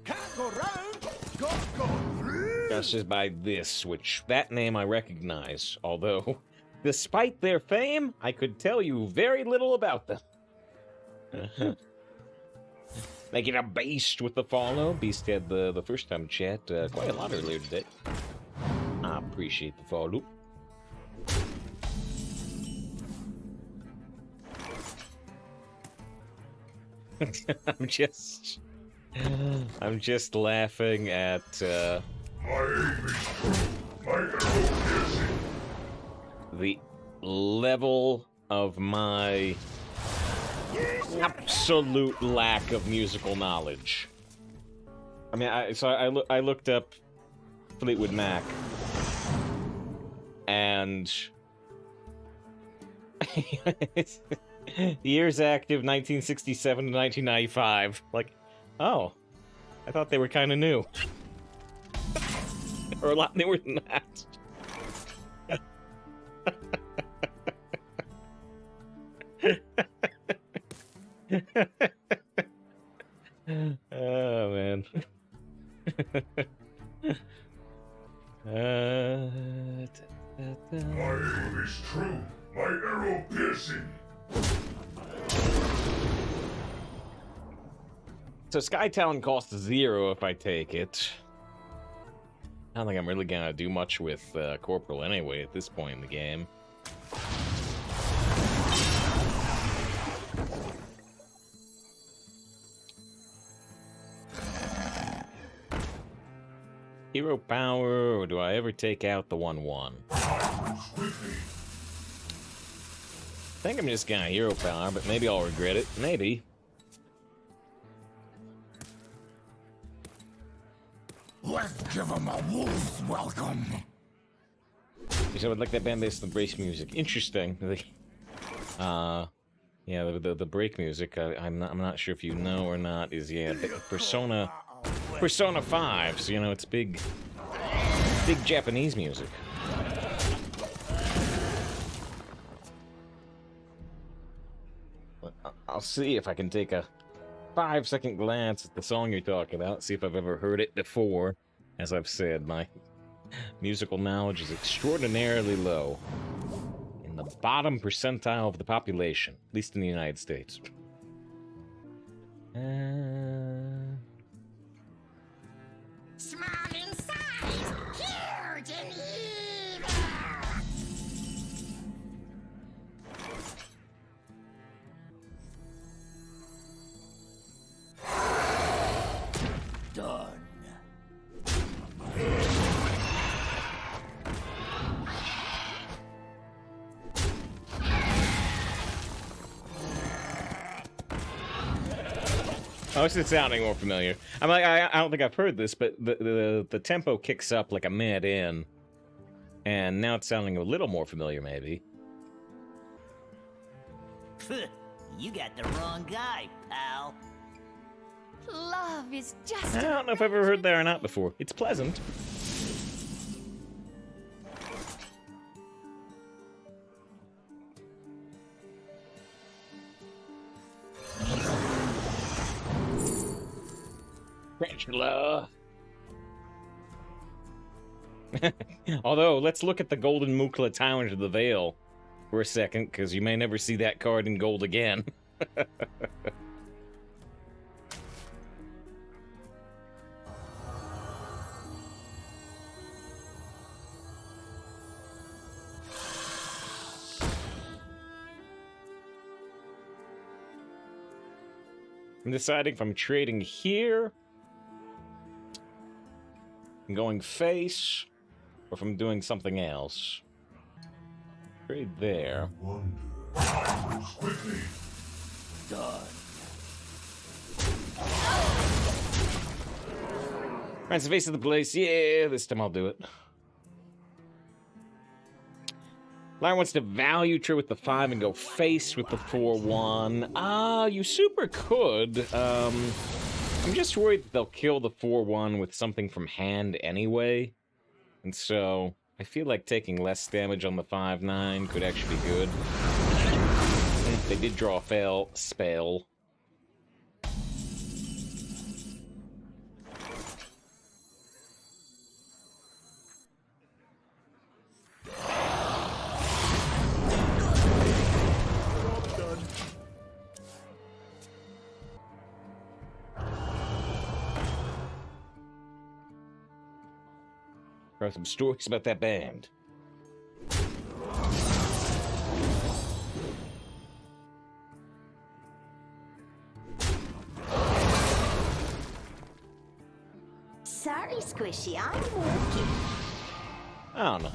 Can't go round, got go through. That's just by this, which that name I recognize. Although, despite their fame, I could tell you very little about them. Making a beast with the follow. Beast had the first time chat quite a lot earlier today. I appreciate the follow. I'm just laughing at My aim is true. My arrow piercing. the level of my absolute lack of musical knowledge. I mean, I looked up Fleetwood Mac, and years active 1967 to 1995. Like, oh, I thought they were kind of new, or a lot newer than that. Oh man. My aim is true. My arrow piercing. So Skytown costs 0 if I take it. I don't think I'm really gonna do much with Corporal anyway at this point in the game. Hero power, or do I ever take out the 1/1? I think I'm just gonna hero power, but maybe I'll regret it. Maybe. Let's give him a wolf's welcome. You said I would like that band based on the brace music. Interesting. Yeah, the break music. I'm not sure if you know or not. Is Persona 5. So you know it's big Japanese music. I'll see if I can take a 5-second glance at the song you're talking about. See if I've ever heard it before. As I've said, my musical knowledge is extraordinarily low. In the bottom percentile of the population, at least in the United States. Small in size, Done. Oh, this is sounding more familiar. I'm like, I don't think I've heard this, but the tempo kicks up like a minute in, and now it's sounding a little more familiar, maybe. You got the wrong guy, pal. Love is just. I don't know if I've ever heard that or not before. It's pleasant. Tarantula. Although, let's look at the Golden Mukla Talent of the Veil for a second, because you may never see that card in gold again. I'm deciding if I'm trading here, I'm going face, or if I'm doing something else. Trade there. Moves quickly. Done. Right, the face of the place. Yeah, this time I'll do it. Lion wants to value trade with the 5 and go face with the 4-1. You super could. I'm just worried that they'll kill the 4-1 with something from hand anyway. And so, I feel like taking less damage on the 5-9 could actually be good. They did draw a fail spell. Wrote some stories about that band. Sorry, Squishy, I'm working. I don't know.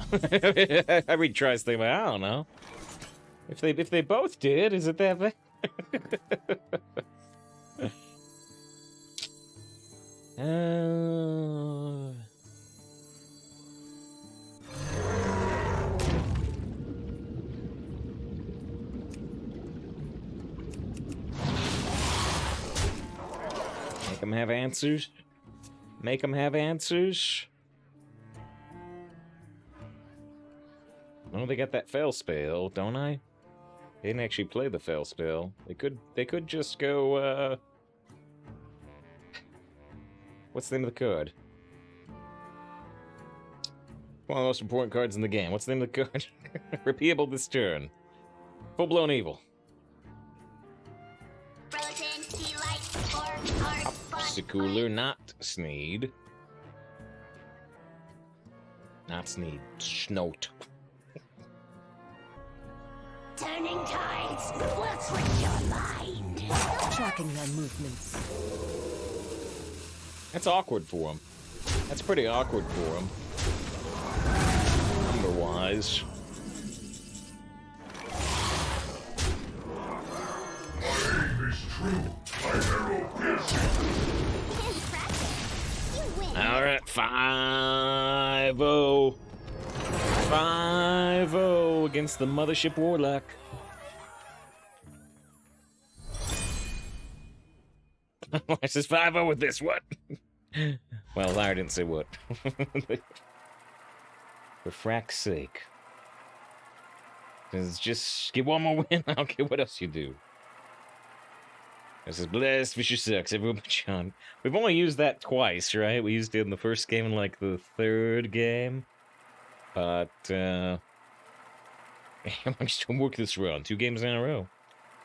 I read Try's thing, but I don't know. If they both did, is it that bad? Make them have answers. Make them have answers. Oh, they got that fail spell, don't I? They didn't actually play the fail spell. They could just go, What's the name of the card? One of the most important cards in the game. What's the name of the card? Repeatable this turn. Full-blown evil. Frozen, sea light, or hard, Cooler, not Sneed. Not Sneed. Snout. Turning tides. What's with your mind? Tracking their movements. That's awkward for him. That's pretty awkward for him. Number-wise. My aim is true. My arrow piercing. impressive. You win. Alright, 5-0. 5-0 against the Mothership Warlock. Why says 5-0 with this? What? Well, Larry didn't say what. For frack's sake. Just get one more win. I don't care what else you do. This is blessed, Fisher sucks. Everyone but John. We've only used that twice, right? We used it in the first game and like the third game. But, I'm just gonna work this run. 2 games in a row.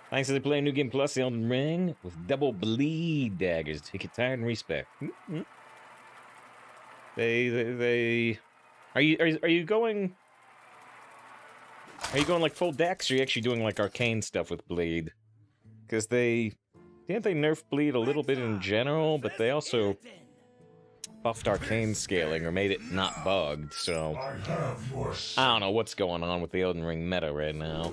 Thanks to the play New Game Plus, the Elden Ring, with double bleed daggers. Take it tired and respect. Mm-hmm. Are you going like full decks, or are you actually doing like arcane stuff with bleed? Because didn't they nerf bleed a little bit in general, but they also buffed arcane scaling or made it not bugged, so I have your I don't know what's going on with the Elden Ring meta right now.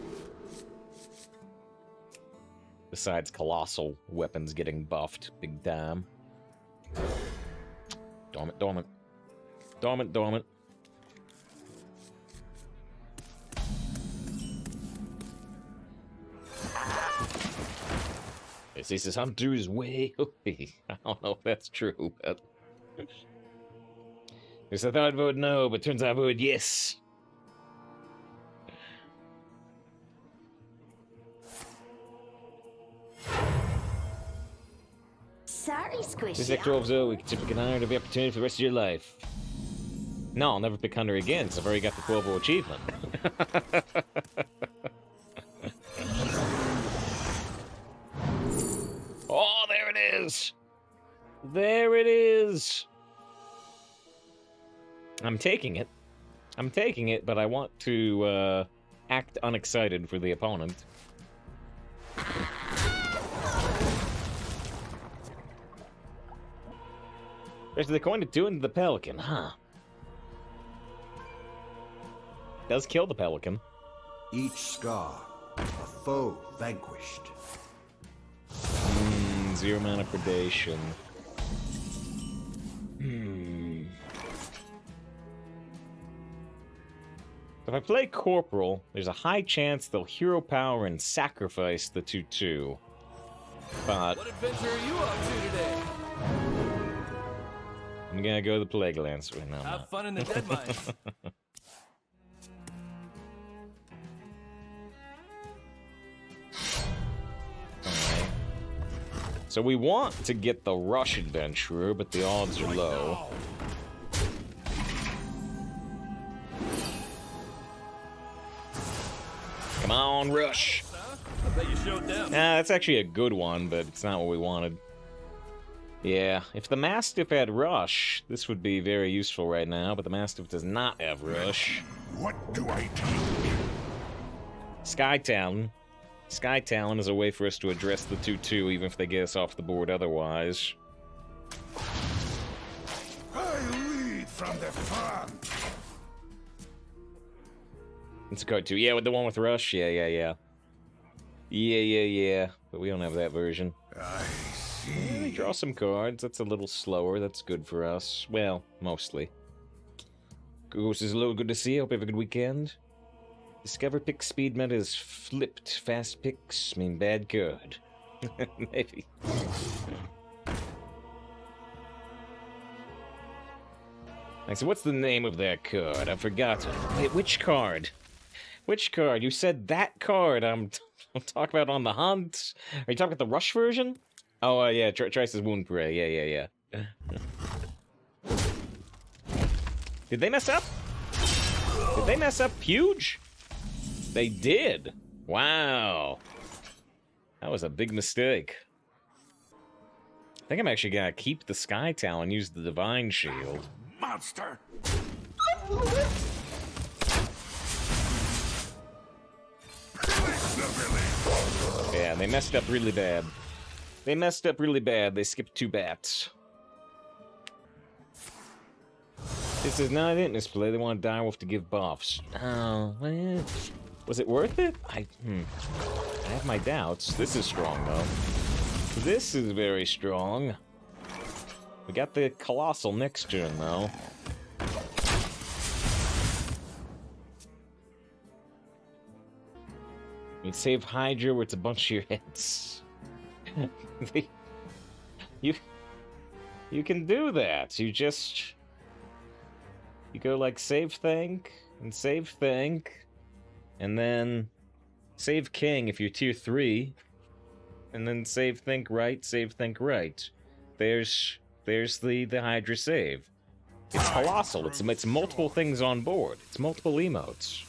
Besides colossal weapons getting buffed big time. Dormant, dormant. Dormant, dormant. He says, I'm through his way. I don't know if that's true, but... Because I thought I would no, but turns out I would yes. Sorry, Squishy. This is 12-0, we can typically get honored every opportunity for the rest of your life. No, I'll never pick Hunter again, because I've already got the 12-0 achievement. Oh, there it is! There it is! I'm taking it. I'm taking it, but I want to act unexcited for the opponent. There's the coin to do into the pelican, huh? Does kill the pelican. Each scar, a foe vanquished. Zero mana predation. If I play Corporal, there's a high chance they'll hero power and sacrifice the 2/2. But What adventure are you up to today? I'm gonna go the Plague Lance right now. Have fun in the dead mines. Alright. So we want to get the Rush Adventurer, but the odds are low. Come on, Rush! I bet you showed them. Nah, that's actually a good one, but it's not what we wanted. Yeah, if the Mastiff had Rush, this would be very useful right now, but the Mastiff does not have Rush. What do I take? Sky Talon. Sky Talon is a way for us to address the 2/2, even if they get us off the board otherwise. I lead from the front. It's a card too. Yeah, with the one with Rush? Yeah. Yeah. But we don't have that version. I see. Draw some cards. That's a little slower. That's good for us. Well, mostly. Goose is a little good to see. Hope you have a good weekend. Discover pick speed meta is flipped. Fast picks mean bad card. Maybe. So what's the name of that card? I've forgotten. Wait, which card? Which card? You said that card I'm talking about on the hunt. Are you talking about the Rush version? Oh, yeah, Trice's Wound Prey. Yeah. Did they mess up? Did they mess up huge? They did. Wow. That was a big mistake. I think I'm actually gonna keep the Sky Talon, use the Divine Shield. Monster. Yeah, they messed up really bad. They skipped 2 bats. This is not it in this play. They want Direwolf to give buffs. Oh, well, was it worth it? I have my doubts. This is strong, though. This is very strong. We got the Colossal next turn, though. You save Hydra where it's a bunch of your hits. You can do that. You go like save think, and save think, and then save king if you're tier 3, and then save think right, save think right. There's the Hydra save. It's colossal. It's multiple things on board. It's multiple emotes.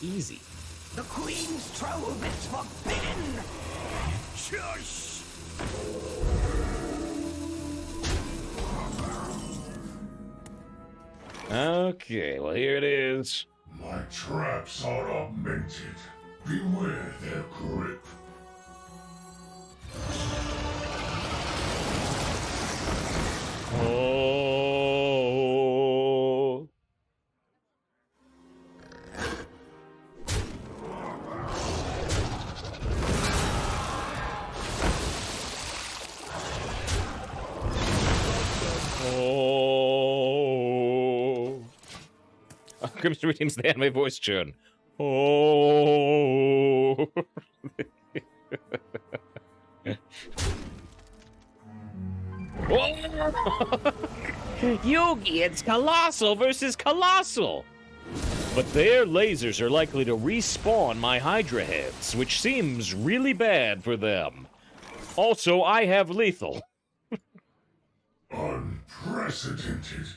Easy. The Queen's trove is forbidden! Shush! Okay, well here it is. My traps are augmented. Beware their grip. Crimson redeems the anime voice churn. Oh. Yugi, it's Colossal versus Colossal! But their lasers are likely to respawn my Hydra heads, which seems really bad for them. Also, I have lethal. Unprecedented.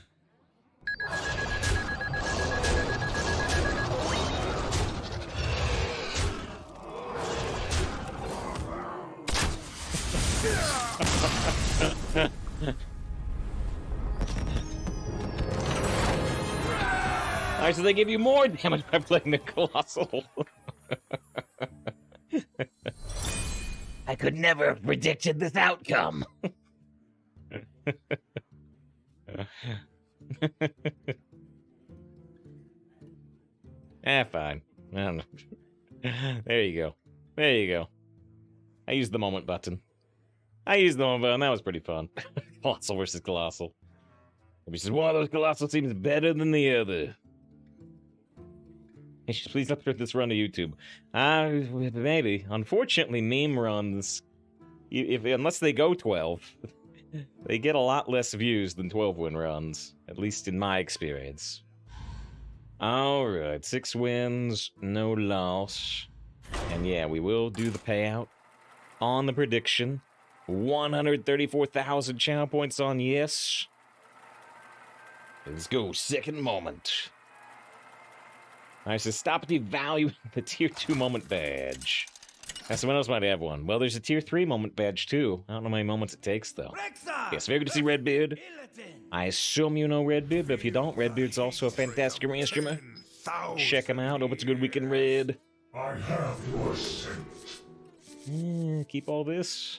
Alright, so they give you more damage by playing the Colossal. I could never have predicted this outcome. Fine. I don't know. There you go. There you go. I used the moment button. That was pretty fun. Colossal versus Colossal. Maybe just one of those Colossal seems better than the other. Hey, please upload this run to YouTube. Maybe. Unfortunately, meme runs, unless they go 12, they get a lot less views than 12-win runs, at least in my experience. Alright, 6 wins, no loss. And yeah, we will do the payout on the prediction. 134,000 channel points on yes. Let's go, second moment. Alright, so stop devaluing the tier 2 moment badge. Now, someone else might have one. Well, there's a tier 3 moment badge too. I don't know how many moments it takes though. Yes, very good to see Redbeard. I assume you know Redbeard, but if you don't, Redbeard's also a fantastic arena streamer. Check him out. Hope it's a good weekend, Red. I have your scent. Keep all this.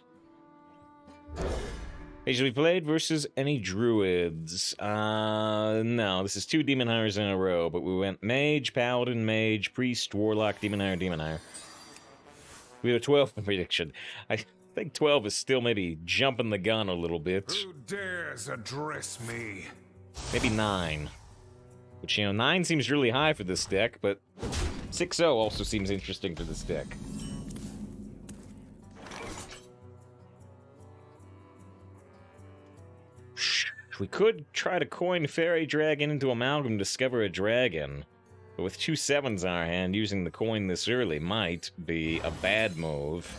Hey, should we played versus any druids? No, this is 2 demon hires in a row, but we went mage, paladin, mage, priest, warlock, demon hire, demon hire. We have a 12 prediction. I think 12 is still maybe jumping the gun a little bit. Who dares address me? Maybe 9. Which, you know, 9 seems really high for this deck, but 6-0 also seems interesting for this deck. We could try to coin Fairy Dragon into Amalgam, discover a dragon. But with 2 7s in our hand, using the coin this early might be a bad move.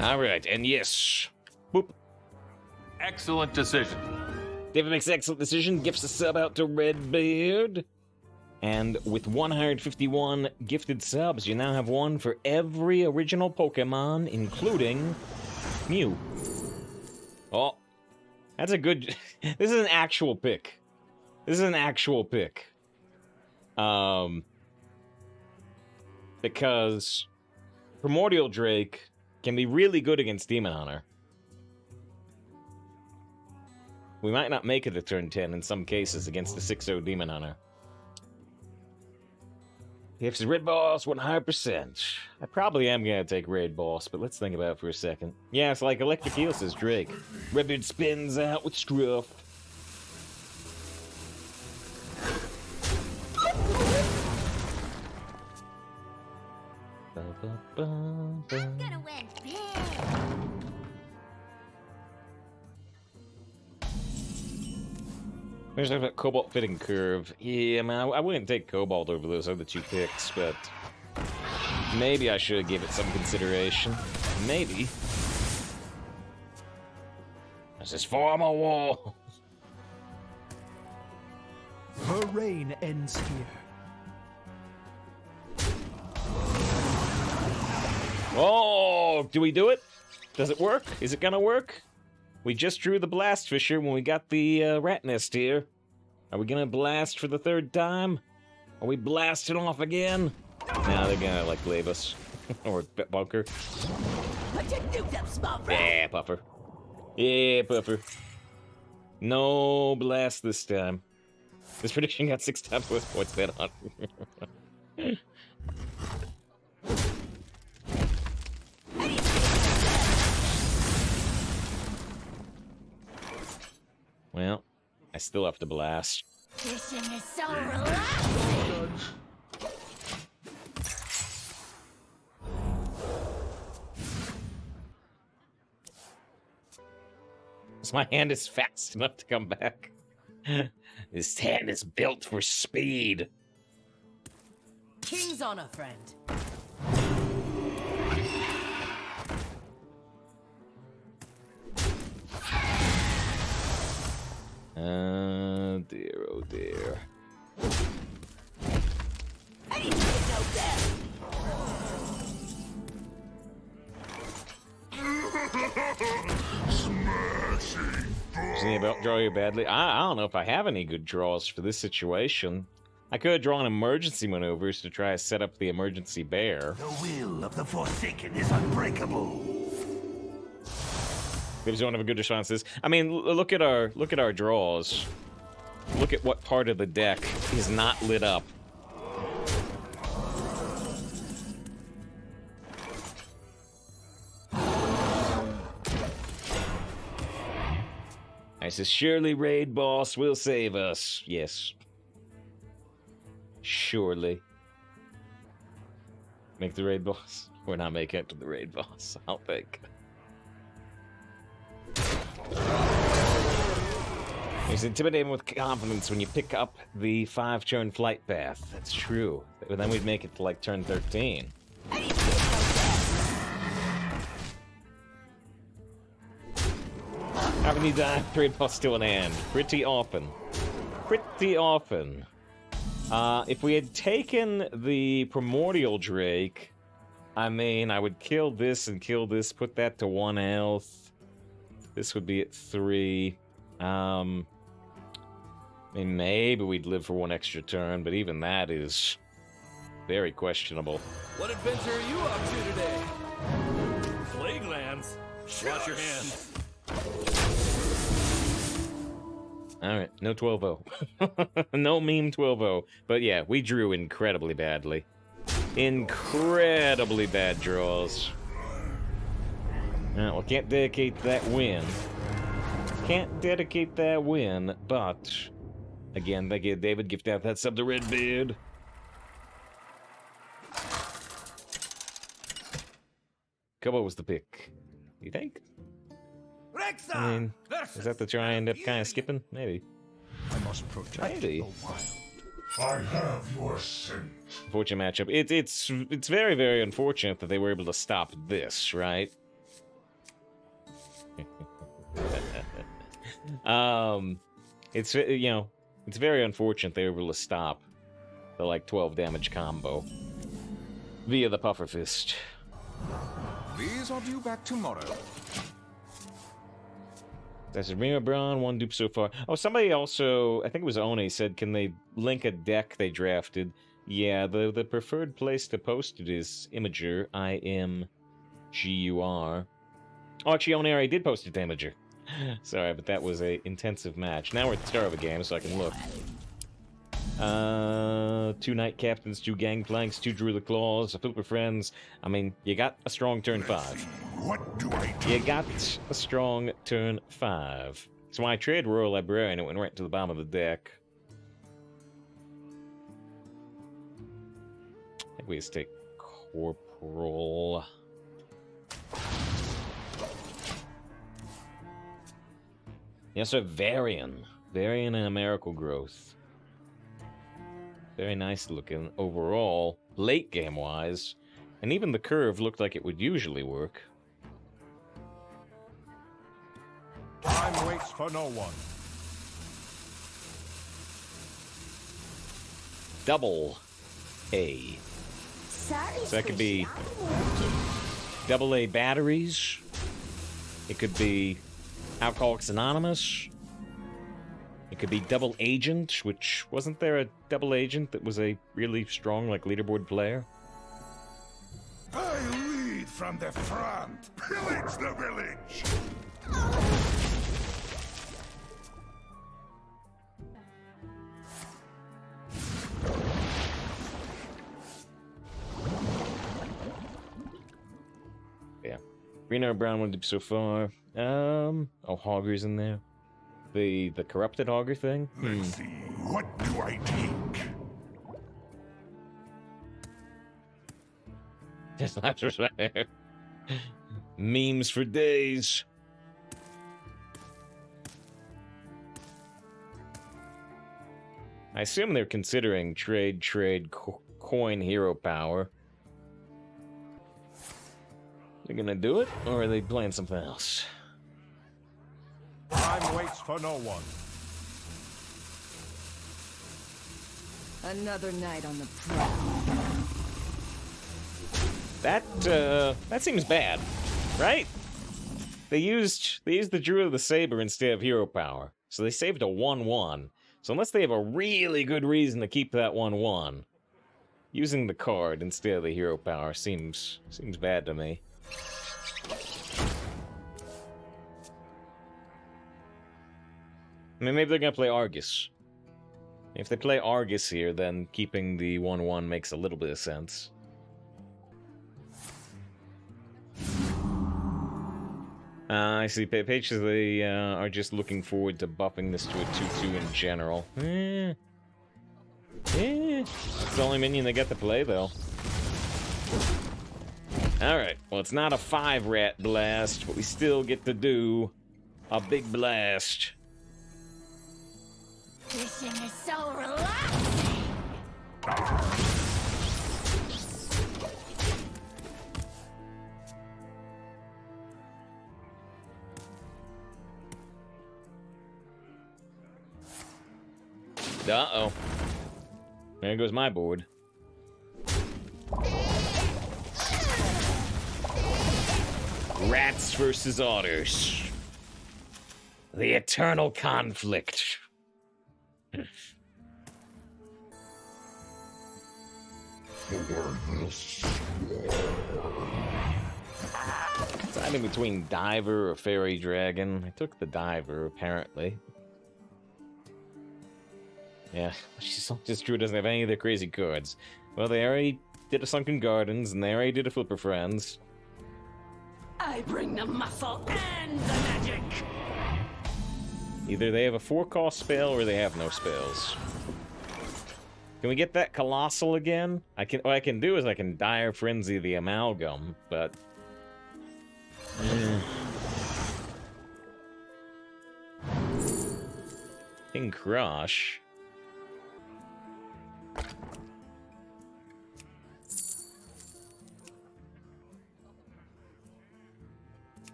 Alright, and yes. Boop. Excellent decision. David makes an excellent decision, gifts a sub out to Redbeard. And with 151 gifted subs, you now have one for every original Pokemon, including Mew. Oh. That's a good... This is an actual pick. This is an actual pick. Because Primordial Drake can be really good against Demon Hunter. We might not make it to turn 10 in some cases against the 6-0 Demon Hunter. If it's Red Boss, 100%. I probably am going to take Red Boss, but let's think about it for a second. Yeah, it's like Electric Eel, says Drake. Redbeard spins out with Scruff. I'm gonna win big. There's a Cobalt Fitting Curve. Yeah, man, I wouldn't take Cobalt over those other 2 picks, but maybe I should give it some consideration. Maybe. This is for my wall. Her reign ends here. Oh, do we do it? Does it work? Is it gonna work? We just drew the Blast Fisher when we got the rat nest here. Are we gonna blast for the 3rd time? Are we blasting off again? Nah, they're gonna, like, leave us. Or bunker. Yeah, Puffer. Yeah, Puffer. No blast this time. This prediction got 6 times worth points bet on. Well, I still have to blast. Fishing is so relaxing. So my hand is fast enough to come back. This hand is built for speed. King's honor, friend. Dear, oh dear. I didn't even know that. Anything about draw you badly? I don't know if I have any good draws for this situation. I could have drawn emergency maneuvers to try to set up the emergency bear. The will of the Forsaken is unbreakable. Gives one of a good responses. I mean, look at our draws. Look at what part of the deck is not lit up. I says, surely raid boss will save us. Yes. Surely. Make the raid boss? We're not making it to the raid boss, I don't think. He's intimidating with confidence when you pick up the 5-turn flight path. That's true. But then we'd make it to like turn 13. How can you die? Raid boss still in hand. Pretty often. Pretty often. If we had taken the Primordial Drake, I mean, I would kill this and kill this, put that to 1 health. This would be at 3. I mean, maybe we'd live for 1 extra turn, but even that is very questionable. What adventure are you up to today? Plague lands. Watch your hands. Alright, no 12-0. No meme 12-0. But yeah, we drew incredibly badly. Incredibly bad draws. Well, can't dedicate that win. Can't dedicate that win, but... Again, thank you, David. Gift out that sub to Redbeard. Kobo was the pick. You think? I mean, is that the try I end up kind of skipping? Maybe. I must protect Maybe. the wild. I have your scent. Unfortunate matchup. It's very, very unfortunate that they were able to stop this, right? It's, you know, it's very unfortunate they were able to stop the like 12 damage combo via the puffer fist. These are due back tomorrow. That's Reno Braun, 1 dupe so far. Oh, somebody also, I think it was One, said, can they link a deck they drafted? Yeah, the preferred place to post it is Imager, I-M-G-U-R. Oh, actually, One already did post it to Imager. Sorry, but that was a intensive match. Now we're at the start of a game, so I can look. 2 Knight Captains, 2 Gangplanks, 2 Druid Claws, a Flipper Friends. I mean, you got a strong turn 5. What do I do? You got a strong turn 5. So when I trade Royal Librarian, it went right to the bottom of the deck. I think we just take Corporal. You also have Varian. Varian and a Miracle Growth. Very nice looking overall, late game wise. And even the curve looked like it would usually work. Time waits for no one. Double A. Sorry, So that could be Squishy. double A batteries. It could be Alcoholics Anonymous. It could be Double Agent, which wasn't there a Double Agent that was a really strong, like, leaderboard player? I lead from the front. Pillage the village. Yeah. Reno Brown, 1 dupe so far. Oh, Hogger's in there. The corrupted auger thing? Let's see, what do I take? Just right. Memes for days. I assume they're considering trade, coin, hero power. They're gonna do it, or are they playing something else? Time waits for no one. Another night on the prowl. That seems bad, right? They used the Druid of the Saber instead of hero power, so they saved a 1/1. So unless they have a really good reason to keep that 1/1, using the card instead of the hero power seems bad to me. I mean, maybe they're gonna play Argus. If they play Argus here, then keeping the 1/1 makes a little bit of sense. I see. Page says they are just looking forward to buffing this to a 2/2 in general. It's the only minion they get to play, though. Alright, well, it's not a 5-rat blast, but we still get to do a big blast. Fishing is so relaxing. Uh-oh. There goes my board. Rats versus otters. The eternal conflict. Deciding between Diver or Fairy Dragon. I took the Diver, apparently. Yeah, this Druid doesn't have any of their crazy cards. Well, they already did a Sunken Gardens, and they already did a Flipper Friends. I bring the muscle and the magic. Either they have a 4-cost spell, or they have no spells. Can we get that Colossal again? What I can do is I can Dire Frenzy the Amalgam, but... King Crush...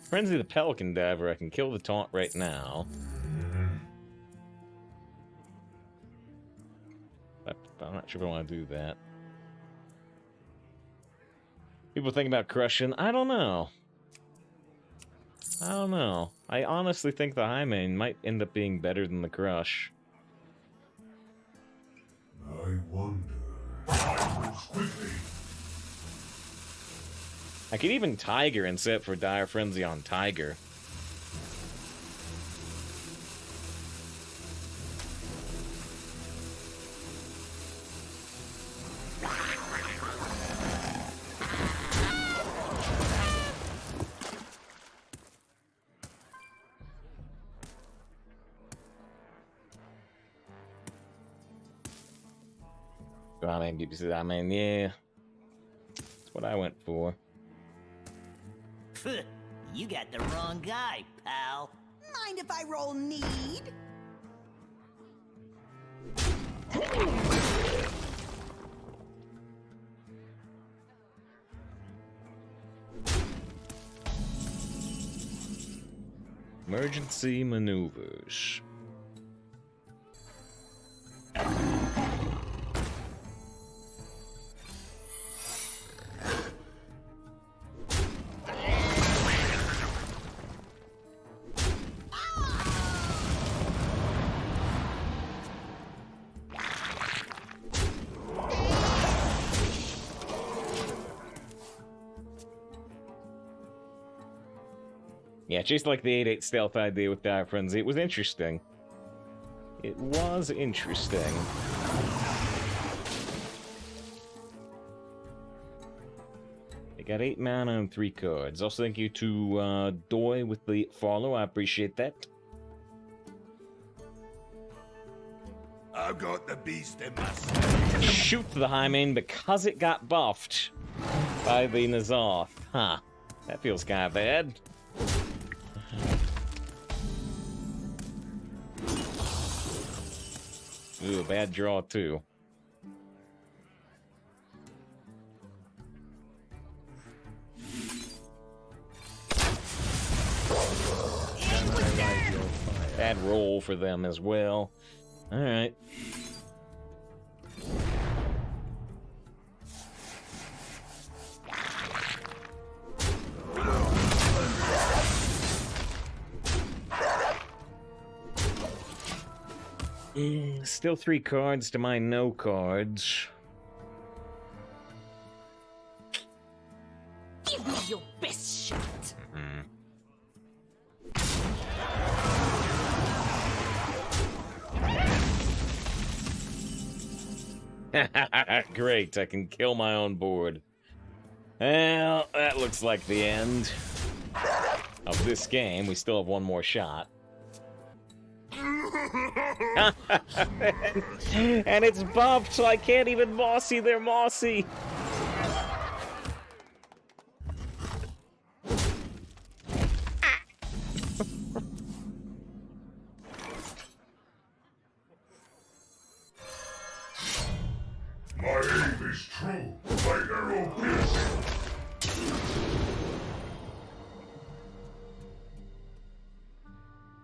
Frenzy the Pelican Diver, I can kill the taunt right now. But I'm not sure if I want to do that. People think about crushing. I don't know. I honestly think the High Main might end up being better than the Crush. I wonder. I moves quickly. I could even Tiger and set for Dire Frenzy on Tiger. I mean, yeah. That's what I went for. You got the wrong guy, pal. Mind if I roll need? Emergency maneuvers. Yeah, just like the 8/8 stealth idea with Dire Frenzy, it was interesting. It was interesting. They got 8 mana and 3 cards. Also, thank you to Doi with the follow. I appreciate that. I've got the beast in my sight. Shoot the Highmane because it got buffed by the N'Zoth. Huh. That feels kind of bad. Ooh, bad draw too. Bad roll for them as well. All right. Still 3 cards to my no cards. Give me your best shot. Great, I can kill my own board. Well, that looks like the end of this game. We still have one more shot. And it's buffed, so I can't even mossy their mossy. My aim is true. My arrow piercing.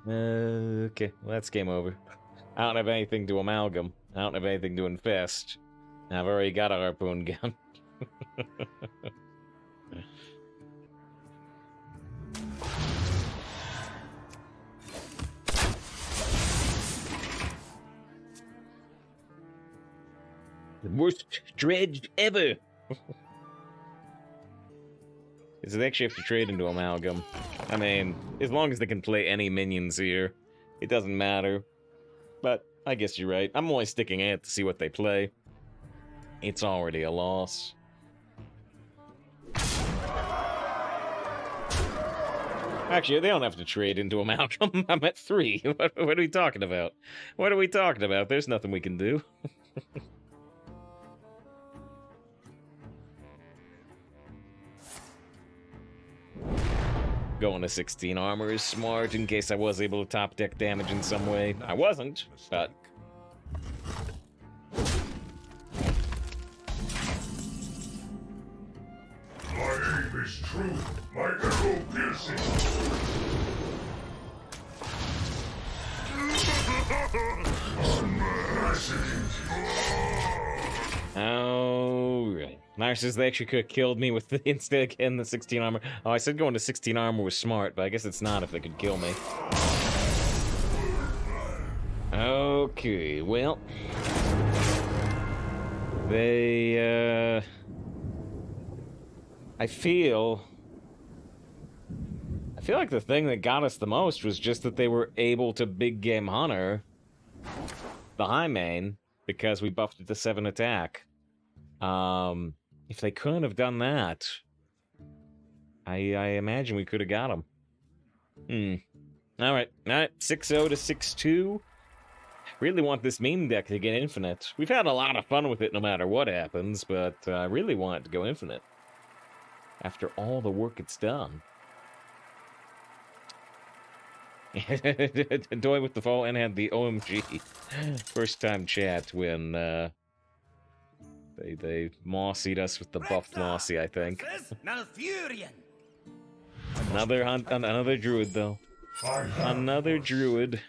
Okay, well, that's game over. I don't have anything to amalgam. I don't have anything to infest. I've already got a harpoon gun. The worst dredge ever. Is it actually have to trade into amalgam? I mean, as long as they can play any minions here, it doesn't matter. But I guess you're right. I'm only sticking in it to see what they play. It's already a loss. Actually, they don't have to trade into amalgam. I'm at 3. What are we talking about? What are we talking about? There's nothing we can do. Going to 16 armor is smart in case I was able to top deck damage in some way. I wasn't, but... My aim is true. My arrow piercing. Alright. Narcissus, they actually could have killed me with the instead of getting the 16 armor. Oh, I said going to 16 armor was smart, but I guess it's not if they could kill me. Okay, well. They, I feel like the thing that got us the most was just that they were able to big game Hunter the Highmane because we buffed it to 7 attack. If they couldn't have done that, I imagine we could have got him. Alright, 6-0 to 6-2. Really want this meme deck to get infinite. We've had a lot of fun with it no matter what happens, but I really want it to go infinite. After all the work it's done. Doy with the fall and had the OMG first time chat when they mossied us with the buffed mossy, I think. Another druid though. Another druid.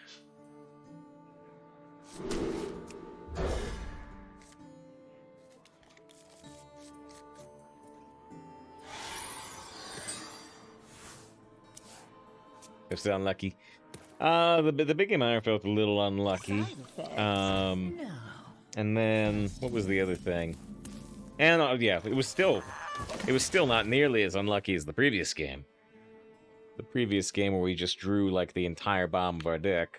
It's unlucky. The big game I felt a little unlucky. And then what was the other thing? And yeah, it was still not nearly as unlucky as the previous game. The previous game where we just drew like the entire bottom of our deck.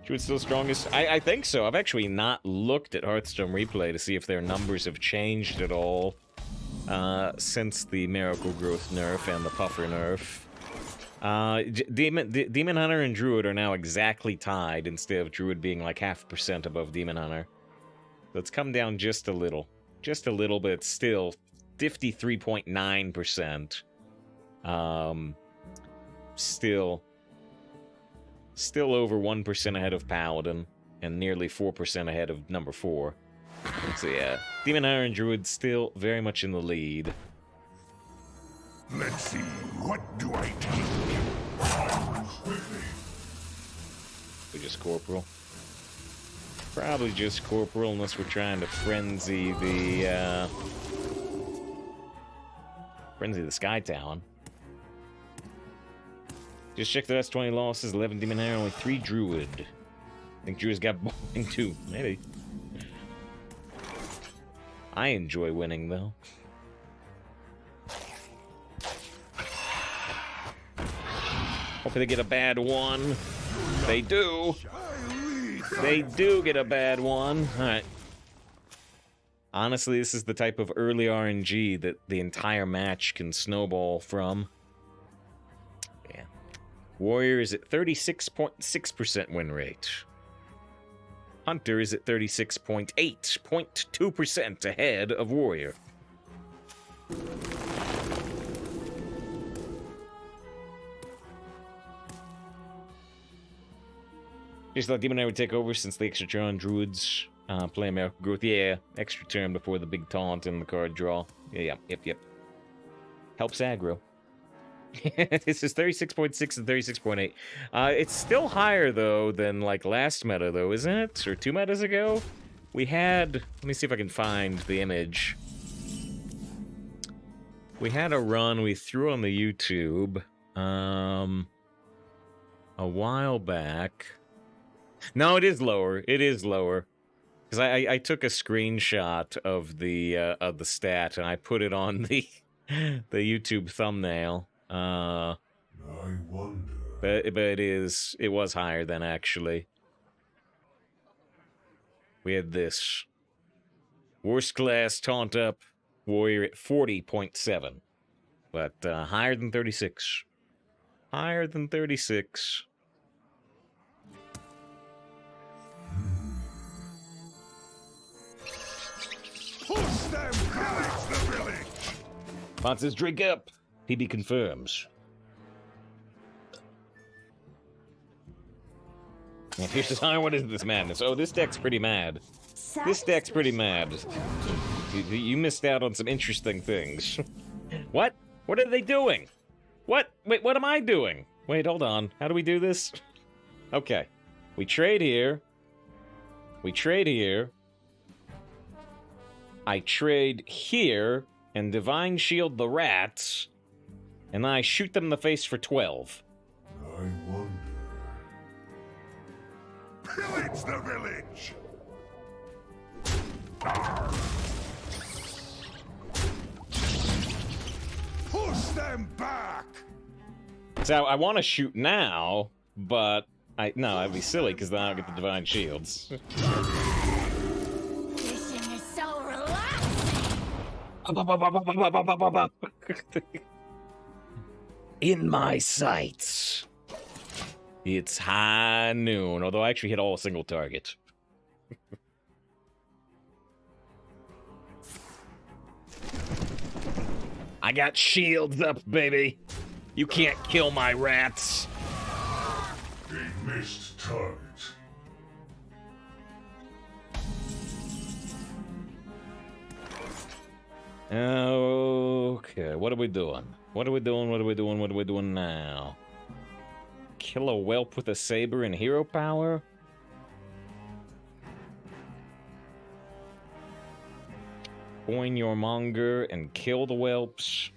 Druid's still strongest? I think so. I've actually not looked at Hearthstone Replay to see if their numbers have changed at all since the Miracle Growth nerf and the Puffer nerf. Demon Hunter and Druid are now exactly tied instead of Druid being like 0.5% above Demon Hunter. So it's come down just a little. Just a little, but it's still 53.9%. Still over 1% ahead of Paladin and nearly 4% ahead of number 4. So yeah, Demon Hunter and Druid still very much in the lead. Let's see, what do I take? We just Corporal. Probably just Corporal unless we're trying to frenzy the Sky Talon. Just check the last 20 losses, 11 Demon Hunter, only 3 Druid. I think Druid's got bowling too, maybe. I enjoy winning though. Hopefully they get a bad one. They do. They do get a bad one. Alright. Honestly, this is the type of early RNG that the entire match can snowball from. Yeah. Warrior is at 36.6% win rate. Hunter is at 36.8, 0.2% ahead of Warrior. Just thought Demon Knight would take over since the extra turn on Druids play American Growth. Yeah, extra turn before the big taunt and the card draw. Yeah, yep. Helps aggro. This is 36.6 and 36.8. It's still higher, though, than, like, last meta, though, isn't it? Or 2 metas ago? We had... Let me see if I can find the image. We had a run we threw on the YouTube a while back. No, it is lower. It is lower. Because I took a screenshot of the stat and I put it on the YouTube thumbnail. I wonder. But it was higher than actually. We had this. Worst class taunt up Warrior at 40.7. But higher than 36. Higher than 36. Push them past the village! Bot says, drink up. PB confirms. And here's this, what is this madness? Oh, this deck's pretty mad. This deck's pretty mad. You missed out on some interesting things. What? What are they doing? What? Wait, what am I doing? Wait, hold on. How do we do this? Okay. We trade here. We trade here. I trade here and Divine Shield the rats, and then I shoot them in the face for 12. I wonder. Pillage the village! Push them back! So I want to shoot now, but no, that'd be silly because then I'll get the Divine Shields. Fishing is so relaxing. In my sights. It's high noon, although I actually hit all single target. I got shields up, baby. You can't kill my rats. A missed target. Okay, what are we doing? What are we doing? What are we doing? What are we doing now? Kill a whelp with a saber and hero power? Coin your monger and kill the whelps.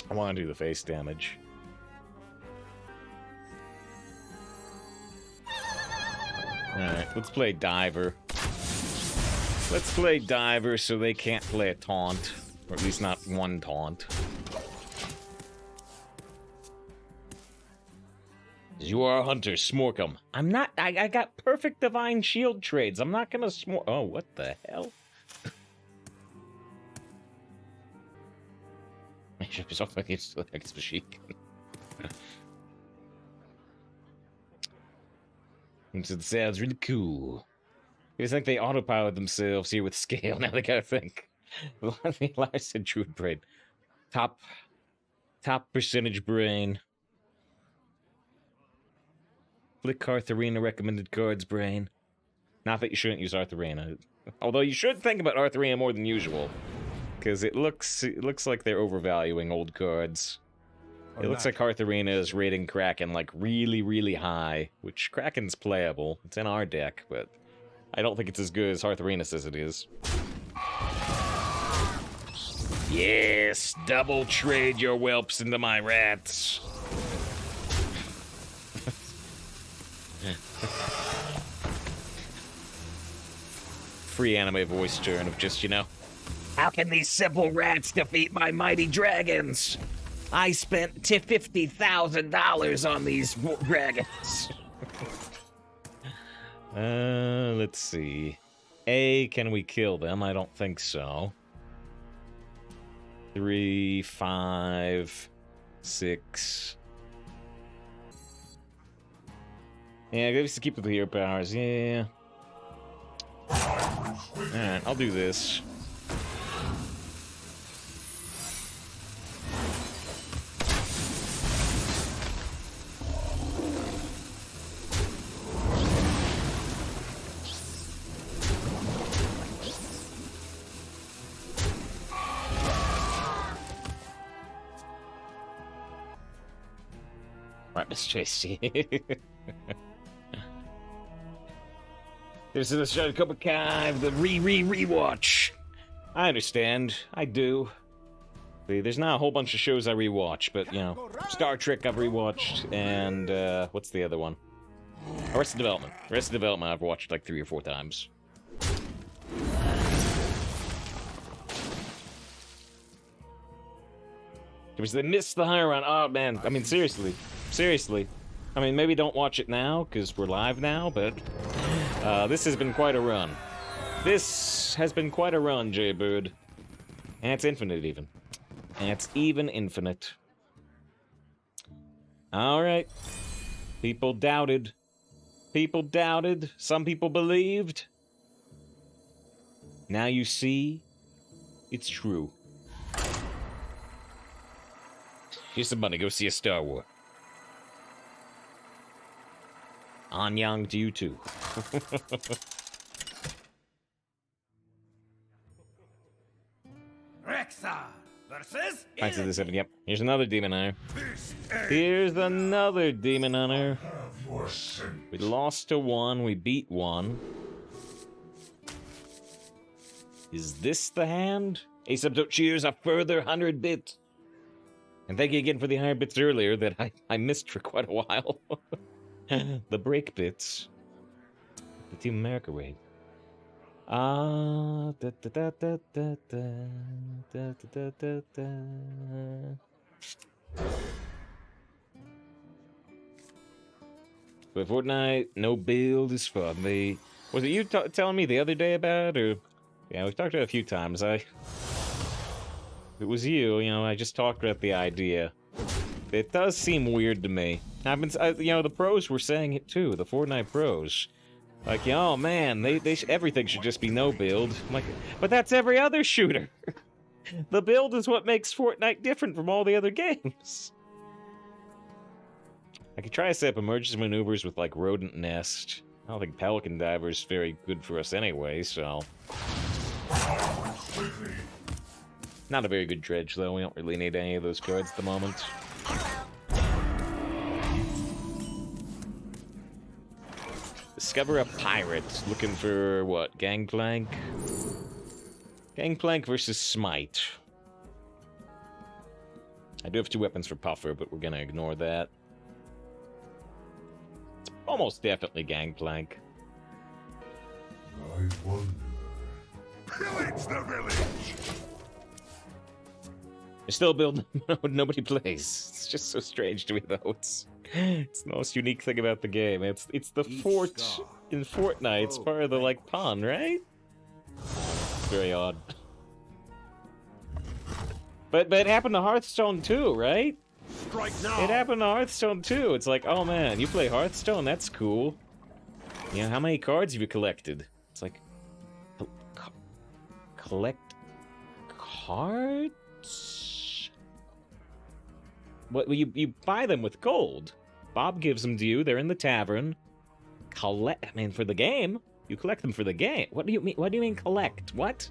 I want to do the face damage. Alright, let's play Diver. Let's play Diver so they can't play a taunt. Or at least not one taunt. You are a hunter, smork 'em. I'm not, I got perfect divine shield trades. I'm not gonna smork. Oh, what the hell? It's off like it's machine. And so it sounds really cool. It's like they autopilot themselves here with scale. Now they gotta think. Larson Druid Brain. Top percentage brain. Flick Hearth Arena recommended cards brain. Not that you shouldn't use Hearth Arena. Although you should think about Hearth Arena more than usual. Because it looks like they're overvaluing old cards. It looks like Hearth Arena is rating Kraken like really, really high. Which Kraken's playable. It's in our deck, but I don't think it's as good as Hearth Arena says it is. Yes, double trade your whelps into my rats. Free anime voice turn of just, you know, how can these simple rats defeat my mighty dragons? I spent $50,000 on these dragons. Let's see. Can we kill them? I don't think so. 3, 5, 6. Yeah, I guess to keep with the hero powers. Yeah. Alright, I'll do this. Right, Miss Tracy. This is the Shadow Cobra Kai, the rewatch. I understand. I do. See, there's not a whole bunch of shows I rewatch, but, you know, Star Trek I've rewatched, and, what's the other one? Arrested Development. Arrested Development I've watched like 3 or 4 times. Because they missed the higher round. Oh, man. I mean, seriously. Seriously. I mean, maybe don't watch it now, because we're live now, but this has been quite a run. This has been quite a run, Jaybird. And it's infinite, even. And it's even infinite. Alright. People doubted. People doubted. Some people believed. Now you see, it's true. Here's some money, go see a Star Wars. Anyang to you too. Rexa versus. Back to the 7, yep. Here's another Demon Hunter. Here's another Demon Hunter. We lost to 1, we beat 1. Is this the hand? Asubto cheers a further 100 bits. And thank you again for the 100 bits earlier that I missed for quite a while. The break bits. The Team America raid. But Fortnite, no build is for me. Was it you telling me the other day about, or yeah, we've talked about it a few times. It was you know, I just talked about the idea. It does seem weird to me. You know, the pros were saying it too. The Fortnite pros, like, oh man, everything should just be no build. I'm like, but that's every other shooter. The build is what makes Fortnite different from all the other games. I could try to set up emergency maneuvers with like Rodent Nest. I don't think Pelican Diver is very good for us anyway, so. Not a very good dredge though. We don't really need any of those cards at the moment. Discover a pirate. Looking for what? Gangplank? Gangplank versus Smite. I do have 2 weapons for Puffer, but we're gonna ignore that. It's almost definitely Gangplank. I wonder. Pillage the village! There's still a build nobody plays. It's just so strange to me, though. It's the most unique thing about the game. It's the fort in Fortnite. It's part of the, like, pun, right? Very odd. But it happened to Hearthstone too, right? Strike now. It happened to Hearthstone too. It's like, oh man, you play Hearthstone? That's cool. You know, how many cards have you collected? It's like, collect cards? What? Well, you buy them with gold. Bob gives them to you. They're in the tavern. Collect. I mean, for the game, you collect them for the game. What do you mean? What do you mean collect? What?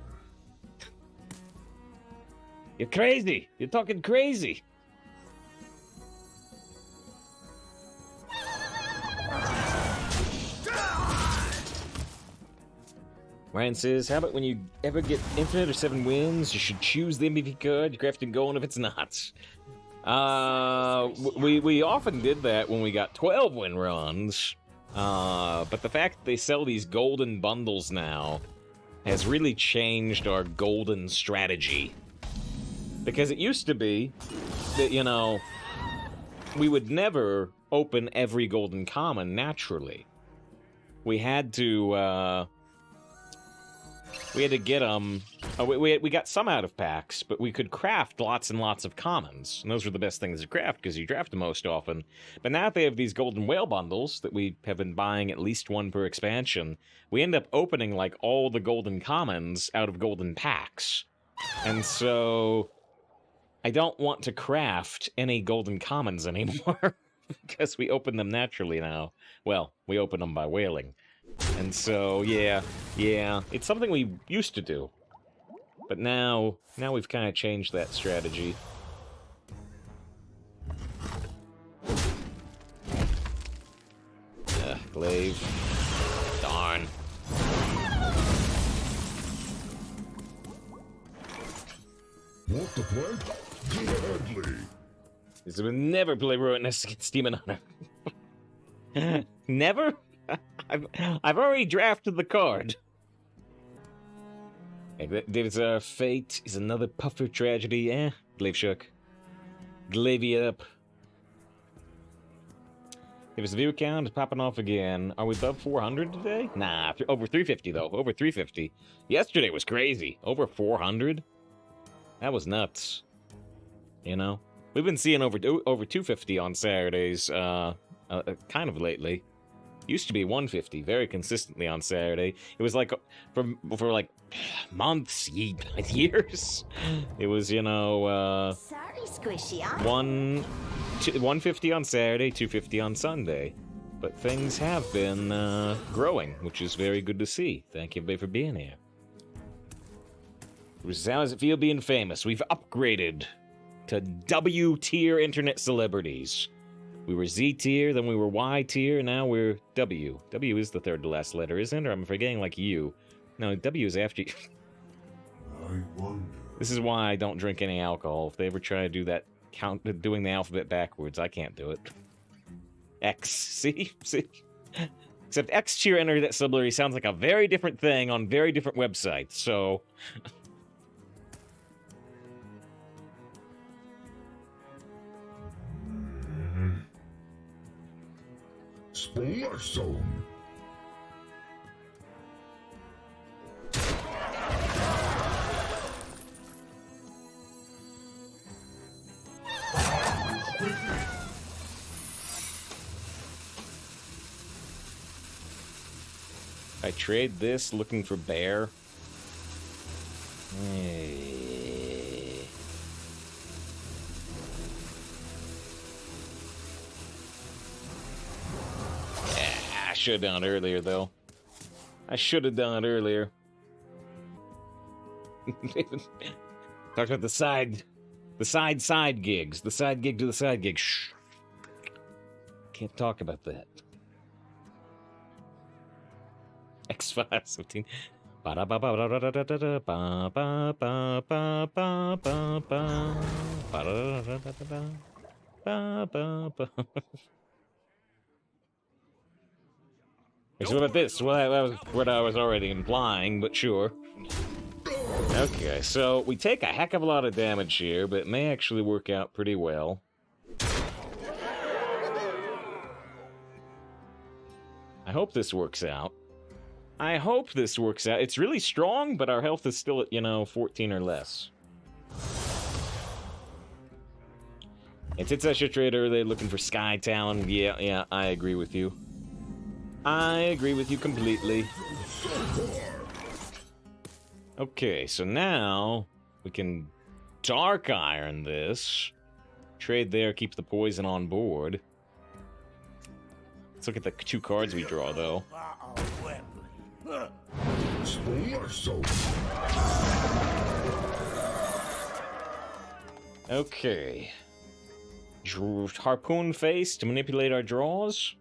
You're crazy. You're talking crazy. Ryan says, how about when you ever get infinite or 7 wins, you should choose the MVP card, you craft and gold if it's not. We often did that when we got 12 win runs. But the fact that they sell these golden bundles now has really changed our golden strategy. Because it used to be that, you know, we would never open every golden common naturally. We had to get them. We got some out of packs, but we could craft lots and lots of commons, and those were the best things to craft because you draft them most often. But now that they have these golden whale bundles that we have been buying at least one per expansion, we end up opening like all the golden commons out of golden packs, and so I don't want to craft any golden commons anymore because we open them naturally now. Well, we open them by whaling. And so, yeah, it's something we used to do. But now we've kind of changed that strategy. Glaive. Darn. Want to play? Go ahead, Lee. This would never play Ruinous against Demon Hunter. Never? I've already drafted the card. David's fate is another puffer tragedy. Glaive shook. Glavy up. David's view count is popping off again. Are we above 400 today? Nah, over 350 though. Over 350. Yesterday was crazy. Over 400? That was nuts. You know? We've been seeing over 250 on Saturdays, kind of lately. Used to be 150 very consistently on Saturday. It was like for like months, years. It was, you know, Sorry, Squishy. 150 on Saturday, 250 on Sunday. But things have been growing, which is very good to see. Thank you, everybody, for being here. How does it feel being famous? We've upgraded to W tier internet celebrities. We were Z tier, then we were Y tier, and now we're W. W is the third to last letter, isn't it? Or I'm forgetting like U. No, W is after you. I wonder. This is why I don't drink any alcohol. If they ever try to do that, doing the alphabet backwards, I can't do it. X. See? Except X tier internet celebrity sounds like a very different thing on very different websites, so... Splash Zone. I trade this looking for bear. I should have done it earlier, though. I should have done it earlier. Talk about the side gigs. The side gig to the side gig. Shh. Can't talk about that. X-Files 15. So what about this? Well, that was what I was already implying, but sure. Okay, so we take a heck of a lot of damage here, but it may actually work out pretty well. I hope this works out. It's really strong, but our health is still at, 14 or less. It's Titsa Trader, they're looking for Sky Talon. Yeah, I agree with you. I agree with you completely. Okay, so now we can Dark Iron this. Trade there, keep the poison on board. Let's look at the 2 cards we draw, though. Okay. Harpoon face to manipulate our draws?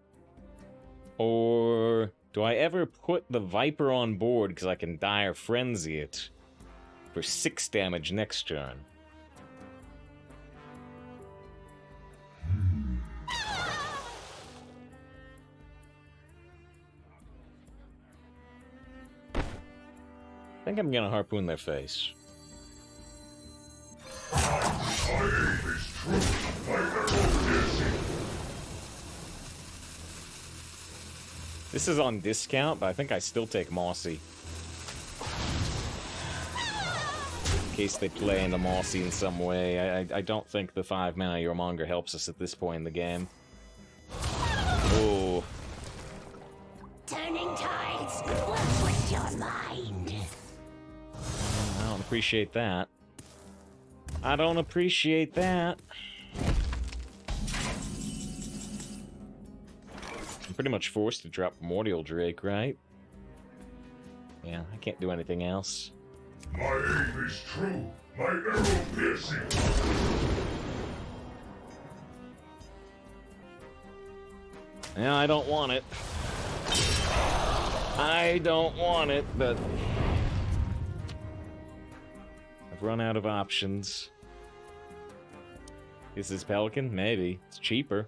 Or do I ever put the Viper on board because I can Dire Frenzy it for 6 damage next turn? I think I'm gonna Harpoon their face. This is on discount, but I think I still take Mossy. In case they play into Mossy in some way. I don't think the 5-mana Yormonger helps us at this point in the game. Oh. Turning tides, what's with your mind? I don't appreciate that. I don't appreciate that. I'm pretty much forced to drop Mordial Drake, right? Yeah, I can't do anything else. My aim is true. My arrow piercing. Yeah, I don't want it. I don't want it, but I've run out of options. Is this Pelican? Maybe. It's cheaper.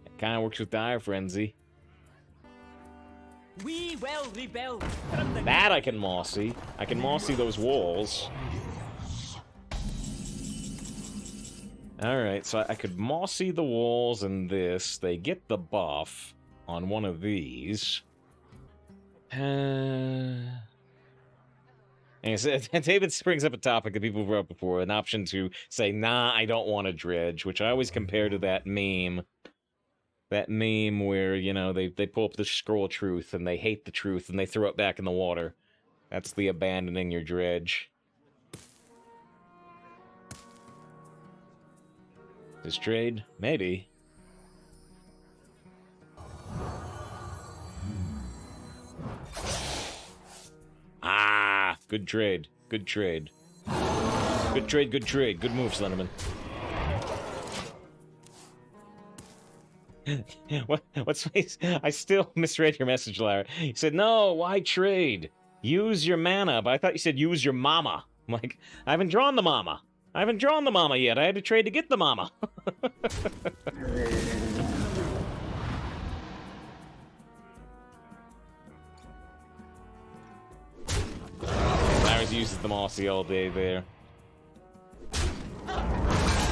It kind of works with Dire Frenzy. We will rebuild. That I can Mossy. I can Mossy those walls. Alright, so I could Mossy the walls and this. They get the buff on one of these. And David brings up a topic that people brought up before, an option to say, nah, I don't want a dredge, which I always compare to that meme. That meme where, you know, they pull up the scroll of truth and they hate the truth and they throw it back in the water. That's the abandoning your dredge. This trade? Maybe. Ah, good trade. Good trade. Good trade, good trade. Good move, Slenderman. What's I still misread your message, Larry. You said, no, why trade? Use your mana, but I thought you said use your mama. I'm like, I haven't drawn the mama. I haven't drawn the mama yet. I had to trade to get the mama. Larry's uses the Mossy all day there.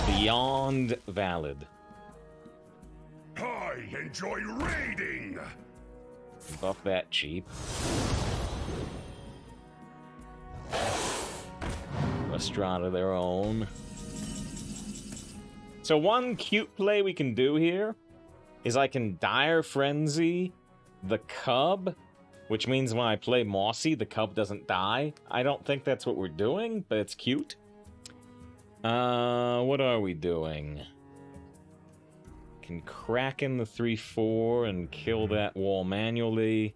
Beyond valid. I enjoy raiding. Buff that cheap. Restaurant of their own. So one cute play we can do here is I can Dire Frenzy the Cub, which means when I play Mossy, the Cub doesn't die. I don't think that's what we're doing, but it's cute. What are we doing? Can crack in the 3/4 and kill that wall manually.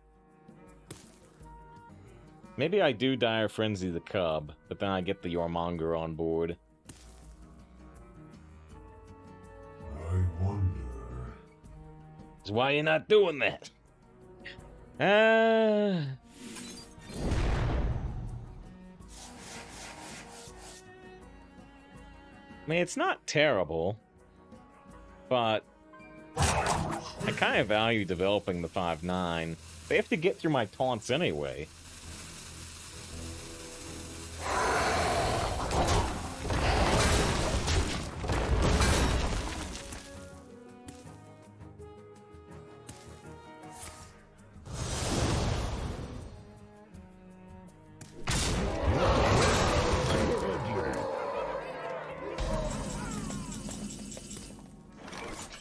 Maybe I do Dire Frenzy the Cub, but then I get the Yormonger on board. I wonder. That's why you're not doing that. I mean, it's not terrible, but I kind of value developing the 5/9. They have to get through my taunts anyway.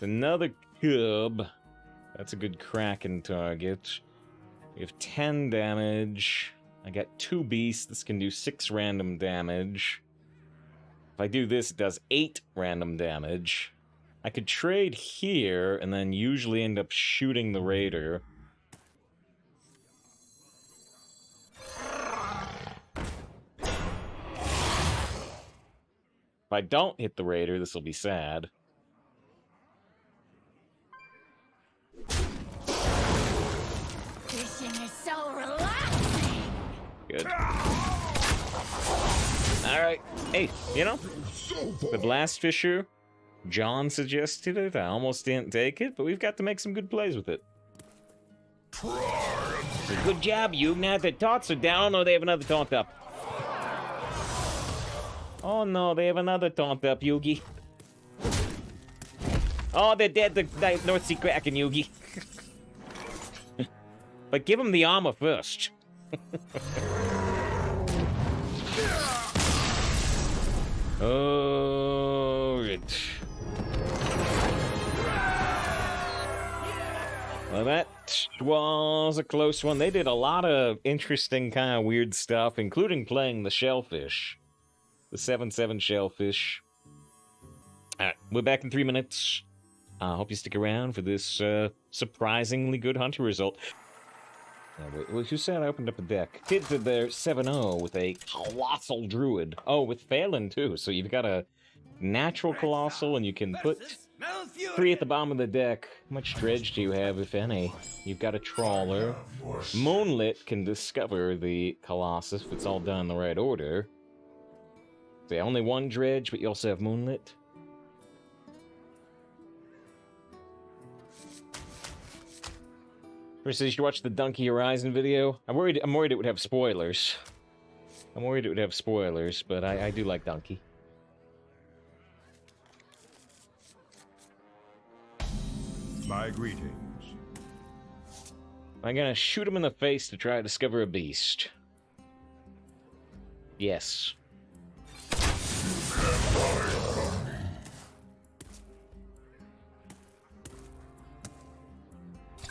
Another cub. That's a good Kraken target. We have 10 damage. I got 2 beasts. This can do 6 random damage. If I do this, it does 8 random damage. I could trade here and then usually end up shooting the raider. If I don't hit the raider, this will be sad. Fishing is so relaxing. Good. Alright. Hey, you know, the Blast Fisher, John suggested it. I almost didn't take it, but we've got to make some good plays with it. Good job, you. Now the taunts are down, or they have another taunt up. Oh no, they have another taunt up, Yugi. Oh, they're dead, the North Sea Kraken, Yugi. But give him the armor first. Oh, well, that was a close one. They did a lot of interesting kind of weird stuff, including playing the shellfish. The 7/7 shellfish. Alright, we're back in 3 minutes. I hope you stick around for this surprisingly good hunter result. Who said I opened up a deck? Kids did their 7-0 with a colossal druid. Oh, with Phelan too. So you've got a natural colossal, and you can put 3 at the bottom of the deck. How much dredge do you have, if any? You've got a trawler. Moonlit can discover the colossus if it's all done in the right order. So only 1 dredge, but you also have Moonlit. Chris says you should watch the Donkey Horizon video. I'm worried it would have spoilers. But I do like Donkey. My greetings. I'm gonna shoot him in the face to try to discover a beast. Yes.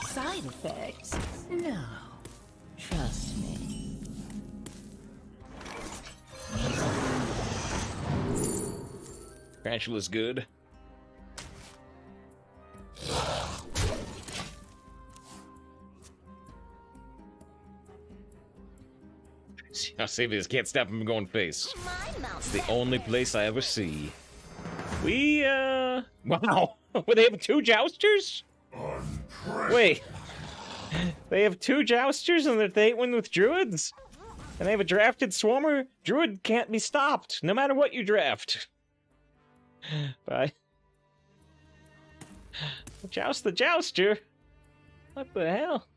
Side effects? No. Trust me. Tarantula's good. I'll save this. Can't stop him from going face. It's the only place I ever see. Wow. They have 2 jousters? Wait. They have 2 jousters and they win with druids? And they have a drafted swarmer? Druid can't be stopped, no matter what you draft. Bye. Joust the jouster? What the hell?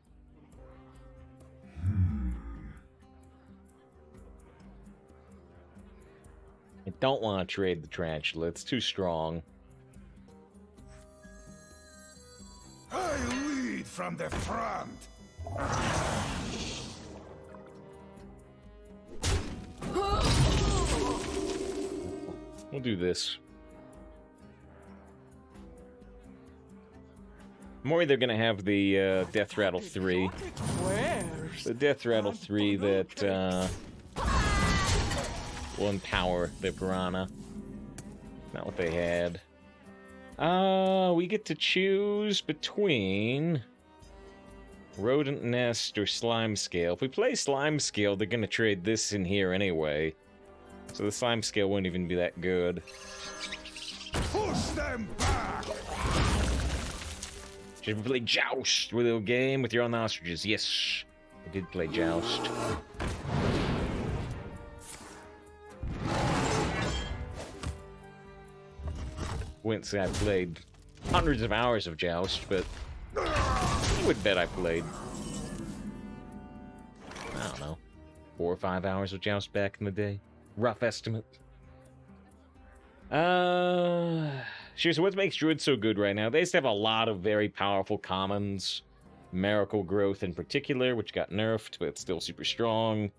I don't want to trade the tarantula. It's too strong. I lead from the front. We'll do this. I'm worried they're gonna have the Death Rattle 3. The Death Rattle 3 that will empower the piranha. Not what they had. We get to choose between Rodent Nest or Slime Scale. If we play Slime Scale, they're gonna trade this in here anyway. So the Slime Scale won't even be that good. Push them back. Should we play Joust with a game with your own ostriches? Yes, I did play Joust. Wouldn't say I played hundreds of hours of Joust, but I would bet I played, I don't know, 4 or 5 hours of Joust back in the day. Rough estimate. Sure, so what makes Druid so good right now? They just have a lot of very powerful commons. Miracle Growth in particular, which got nerfed, but it's still super strong.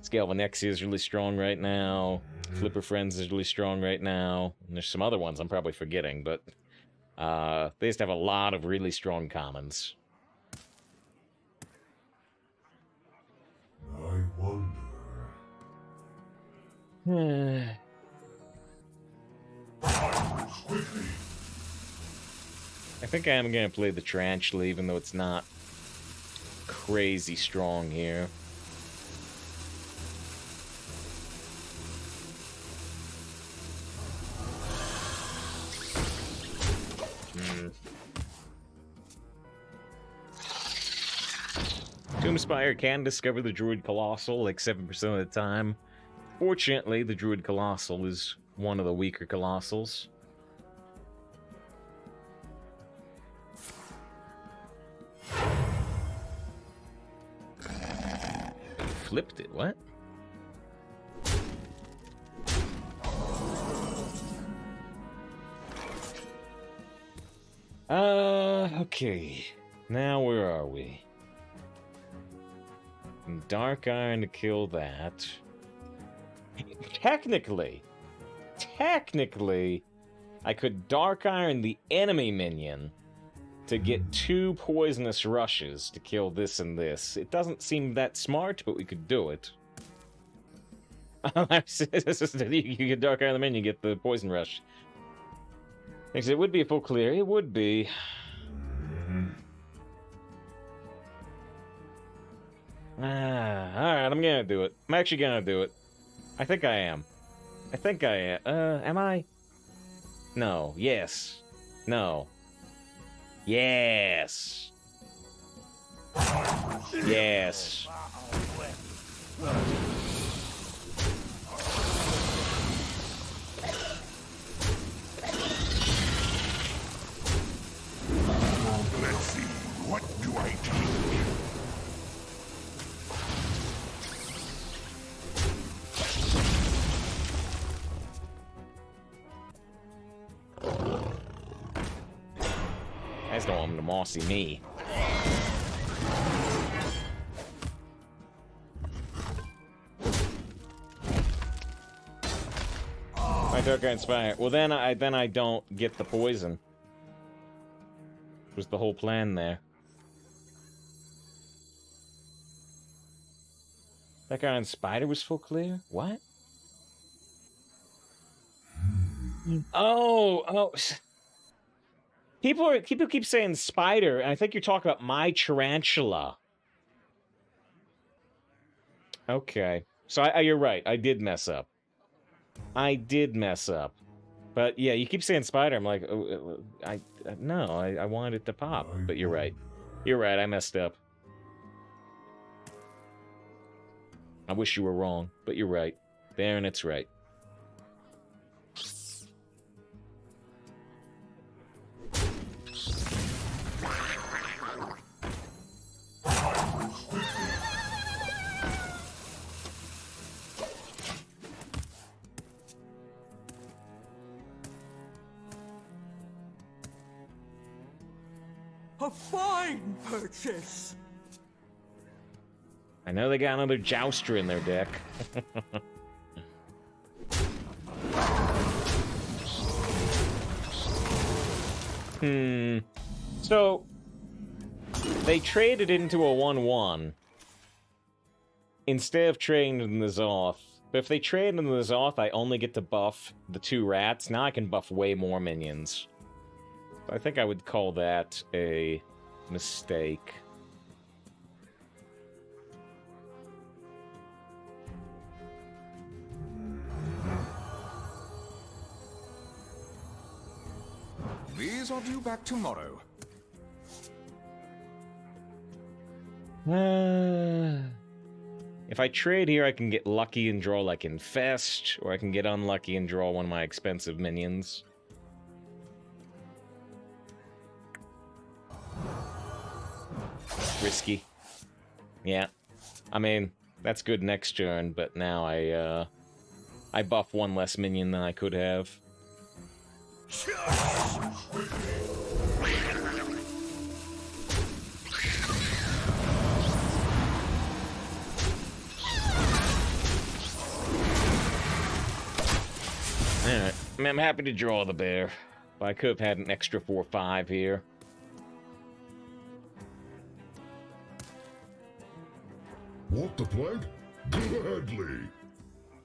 Scalvanexia is really strong right now. Flipper Friends is really strong right now. And there's some other ones I'm probably forgetting, but They used to have a lot of really strong commons. I wonder. Quickly. I think I am going to play the Tarantula, even though it's not crazy strong here. Tombspire can discover the Druid Colossal like 7% of the time. Fortunately, the Druid Colossal is one of the weaker Colossals. Flipped it, what? Okay. Now where are we? Dark Iron to kill that. Technically, I could Dark Iron the enemy minion to get 2 poisonous rushes to kill this and this. It doesn't seem that smart, but we could do it. You get Dark Iron the minion, you get the poison rush. Thinks it would be a full clear. It would be. Alright, I'm gonna do it. I'm actually gonna do it. I think I am. Am I? No. Yes. No. Yes. Yes. Let's see. What do I take? I just don't want him to mossy me. My Dark Iron Spire. Well, then I don't get the poison. Was the whole plan there? Dark Iron Spider was full clear? What? Oh. People keep saying spider, and I think you're talking about my tarantula. Okay, so you're right. I did mess up. But yeah, you keep saying spider. I'm like, I wanted it to pop. But you're right. I messed up. I wish you were wrong, but you're right. Baron, it's right. A fine purchase. I know they got another Jouster in their deck. So, they traded into a 1-1 instead of trading in the Zoth. But if they trade in the Zoth, I only get to buff the 2 rats. Now I can buff way more minions. I think I would call that a mistake. These are due back tomorrow. If I trade here, I can get lucky and draw like Infest, or I can get unlucky and draw one of my expensive minions. Risky. Yeah. I mean, that's good next turn, but now I buff one less minion than I could have. Alright. I mean, I'm happy to draw the bear. But I could have had an extra 4-5 here. Want the plank? Gladly.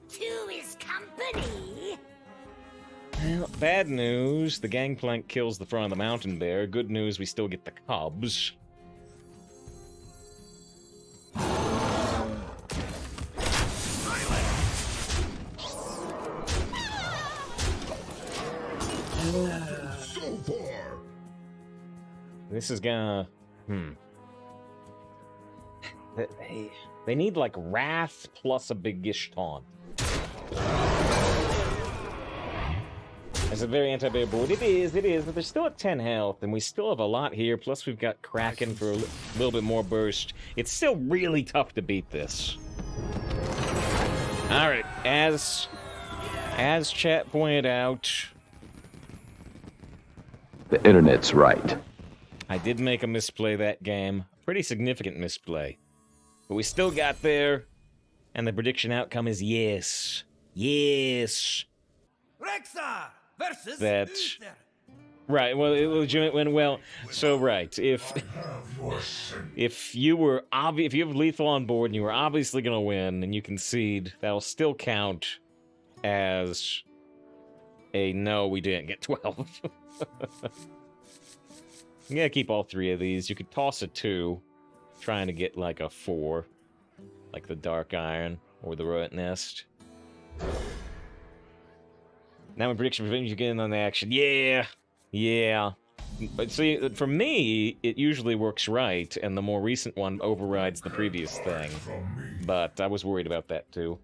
Two is company. Well, bad news, the gangplank kills the front of the mountain bear. Good news, we still get the cubs. So far. This is gonna... They need, like, Wrath plus a big-ish taunt. It's a very anti-bear board. It is, but they're still at 10 health, and we still have a lot here, plus we've got Kraken for a little bit more burst. It's still really tough to beat this. Alright, as chat pointed out... The internet's right. I did make a misplay that game. Pretty significant misplay. But we still got there, and the prediction outcome is yes. Yes. Rexar versus That... Uther. Right, well, it legit went well. So, right, if you were if you have lethal on board and you were obviously gonna win and you concede, that'll still count as a no, we didn't get 12. You gotta keep all 3 of these. You could toss a 2, trying to get like a 4, like the Dark Iron or the Rodent Nest. Now my prediction prevents you getting on the action. Yeah. But see, for me, it usually works right, and the more recent one overrides the previous thing. But I was worried about that too.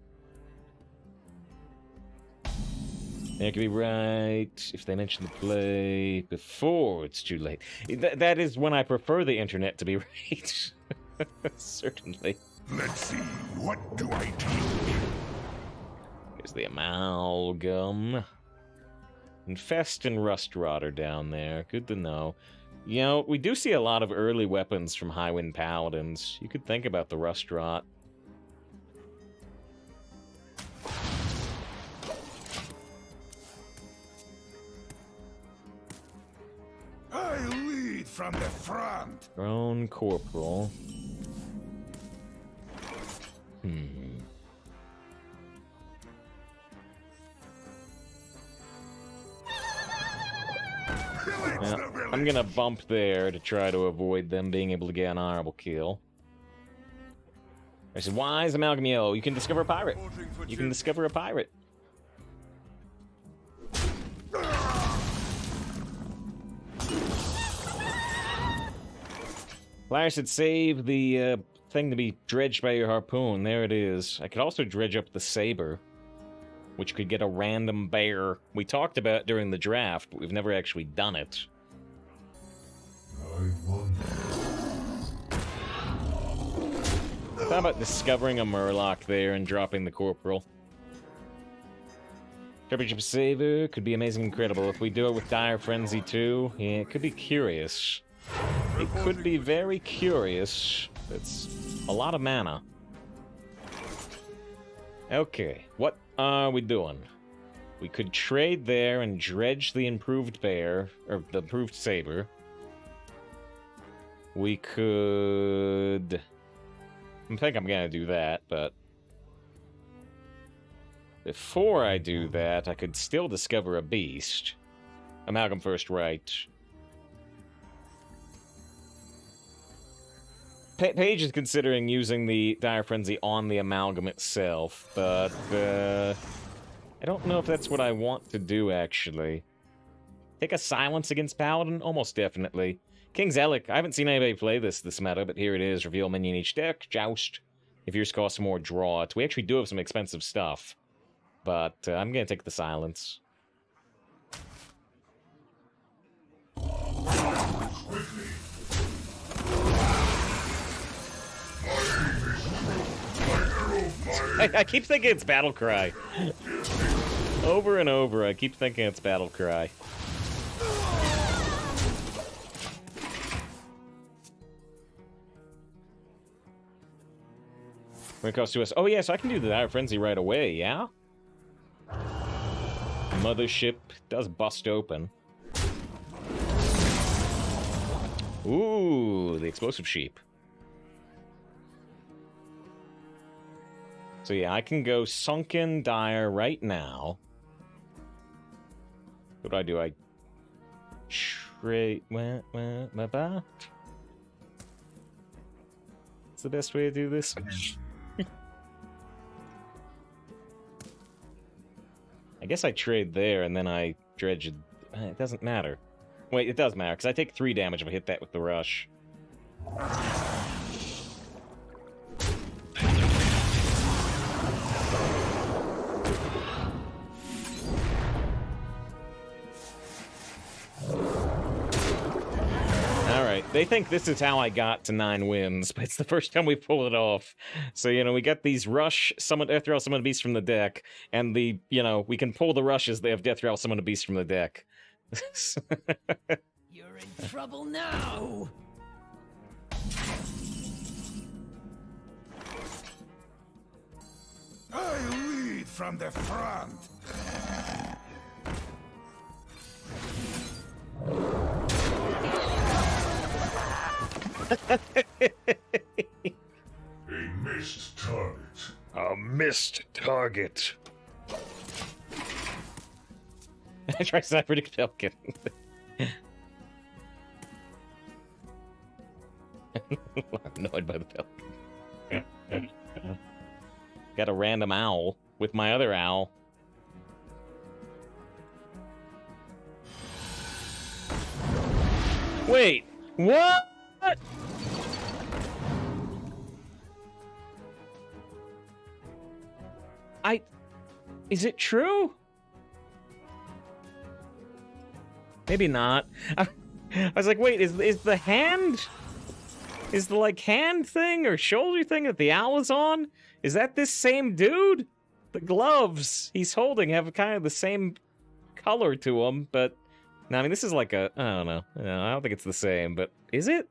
That could be right if they mention the play before it's too late. That is when I prefer the internet to be right. Certainly. Let's see, what do I take? Here's the amalgam. Infest and Rust Rot are down there. Good to know. You know, we do see a lot of early weapons from Highwind Paladins. You could think about the Rust Rot. I lead from the front. Drone Corporal. Well, I'm gonna bump there to try to avoid them being able to get an honorable kill. I said, why is Amalgam yellow? You can discover a pirate. You can discover a pirate. Flyer said, save the thing to be dredged by your harpoon. There it is. I could also dredge up the saber, which could get a random bear. We talked about it during the draft, but we've never actually done it. How about discovering a Murloc there and dropping the Corporal? Championship Saver could be amazing, incredible. If we do it with Dire Frenzy too, yeah, it could be curious. It could be very curious. It's a lot of mana. Okay, what are we doing? We could trade there and dredge the improved bear, or the improved saber. We could... I think I'm gonna do that, but... before I do that, I could still discover a beast. Amalgam first, right. Paige is considering using the Dire Frenzy on the Amalgam itself, but I don't know if that's what I want to do, actually. Take a Silence against Paladin? Almost definitely. King's Elec. I haven't seen anybody play this meta, but here it is. Reveal minion each deck. Joust. If yours costs more, draw it. We actually do have some expensive stuff, but I'm going to take the Silence. I keep thinking it's Battle Cry. Over and over, I keep thinking it's Battle Cry. When it comes to us, oh yeah, so I can do the Dire Frenzy right away, yeah? Mothership does bust open. Ooh, the explosive sheep. So yeah, I can go Sunken Dire right now. What do I do? I trade. What's the best way to do this? I guess I trade there and then I dredge. It doesn't matter. Wait, it does matter because I take 3 damage if I hit that with the rush. They think this is how I got to 9 wins, but it's the first time we pull it off. So, you know, we got these rush, summon, Death Rattle, summon a beast from the deck, and the, you know, we can pull the rushes, they have Death Rattle, summon a beast from the deck. You're in trouble now! I lead from the front. A missed target. A missed target. I try sniper to Falcon. I'm annoyed by the Falcon. Got a random owl with my other owl. Wait, what? Is it true? Maybe not. I was like, wait, is the hand? Is the, like, hand thing or shoulder thing that the owl is on? Is that this same dude? The gloves he's holding have kind of the same color to them, but... No, I mean, this is like a... I don't know. I don't think it's the same, but... Is it?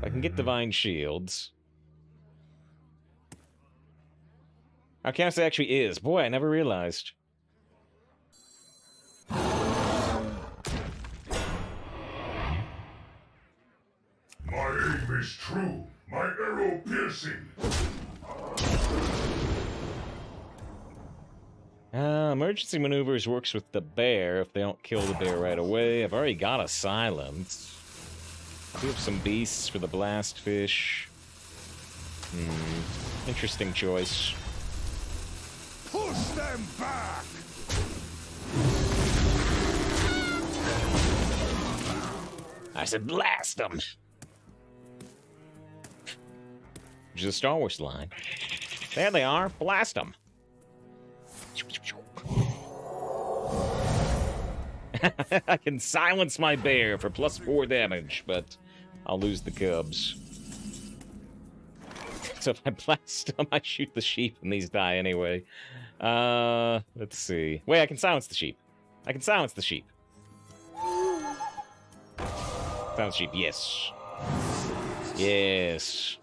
I can get Divine Shields. Arcanus actually is. Boy, I never realized. My aim is true. My arrow piercing. Emergency maneuvers works with the bear if they don't kill the bear right away. I've already got a silence. We have some beasts for the blast fish. Interesting choice. Push them back! I said blast them! Which is a Star Wars line. There they are. Blast them. I can silence my bear for +4 damage, but I'll lose the cubs. So if I blast them, I shoot the sheep and these die anyway. Let's see. Wait, I can silence the sheep. I can silence the sheep. Silence sheep, yes. Yes.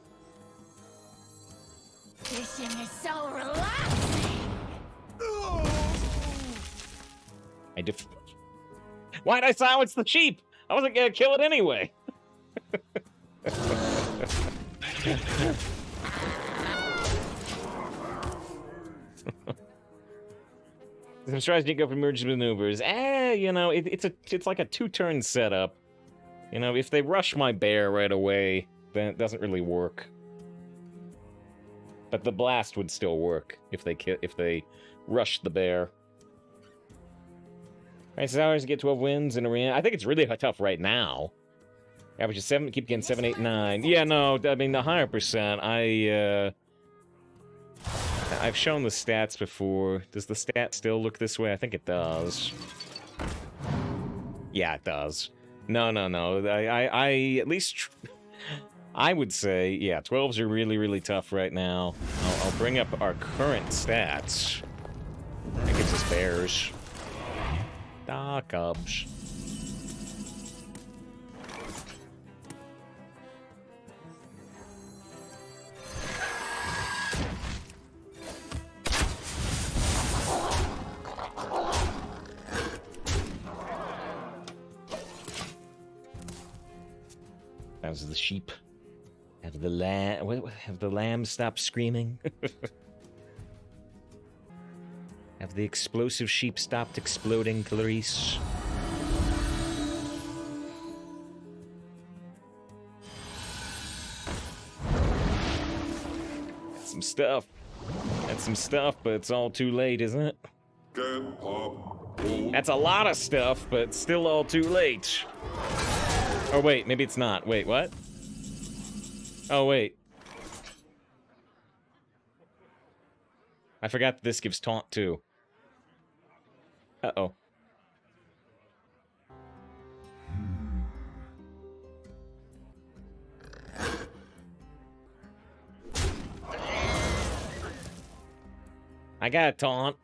Fishing is so relaxing. Why'd I silence the sheep? I wasn't gonna kill it anyway. I'm trying to go for emergency maneuvers. You know, it's like a 2-turn setup. You know, if they rush my bear right away, then it doesn't really work. But the blast would still work if they rush the bear. Alright, so hours to get 12 wins in arena. I think it's really tough right now. Average is 7, keep getting 7, 8, 9. Yeah, no, I mean, the higher percent, I've shown the stats before. Does the stat still look this way? I think it does. Yeah, it does. No. I at least... I would say, yeah, 12s are really, really tough right now. I'll bring up our current stats. That gives us bears. Ah, cubs. How's the sheep? Have the lamb stopped screaming? Have the explosive sheep stopped exploding, Clarice? Some stuff. That's some stuff, but it's all too late, isn't it? That's a lot of stuff, but still all too late. Or wait, maybe it's not. Wait, what? Oh, wait. I forgot this gives taunt, too. Uh-oh. I got a taunt.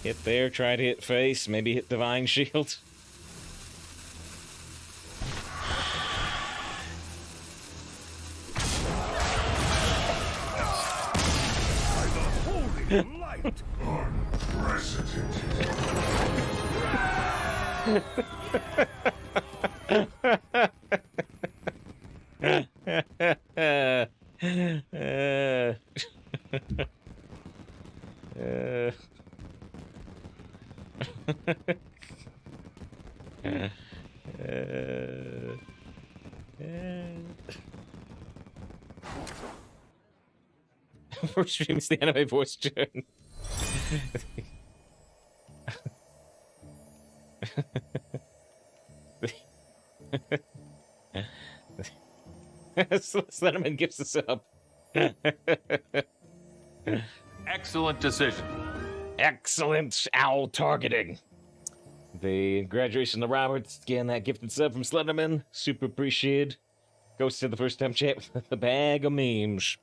Hit there, try to hit face, maybe hit Divine Shield. Light. First stream is the anime voice turn. Slenderman gives us up. Excellent decision. Excellent owl targeting. The graduation of Roberts, again, that gifted sub from Slenderman. Super appreciated. Goes to the first time chat with the bag of memes.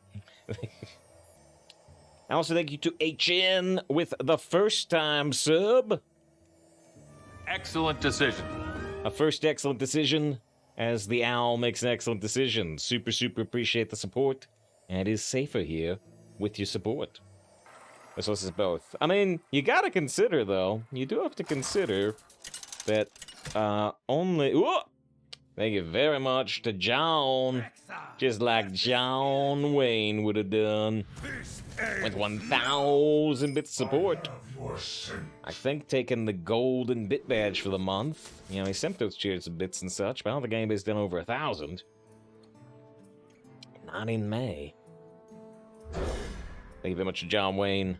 Also, thank you to HN with the first time sub. Excellent decision. A first excellent decision, as the owl makes an excellent decision. Super, super appreciate the support. And it is safer here with your support. This is both. I mean, you gotta consider, though. You do have to consider that only... Whoa! Thank you very much to John. Just like John Wayne would have done. With 1,000 bits support. I think taking the golden bit badge for the month. You know, he sent those cheers of bits and such, but I don't think anybody's done over 1,000. Not in May. Thank you very much to John Wayne.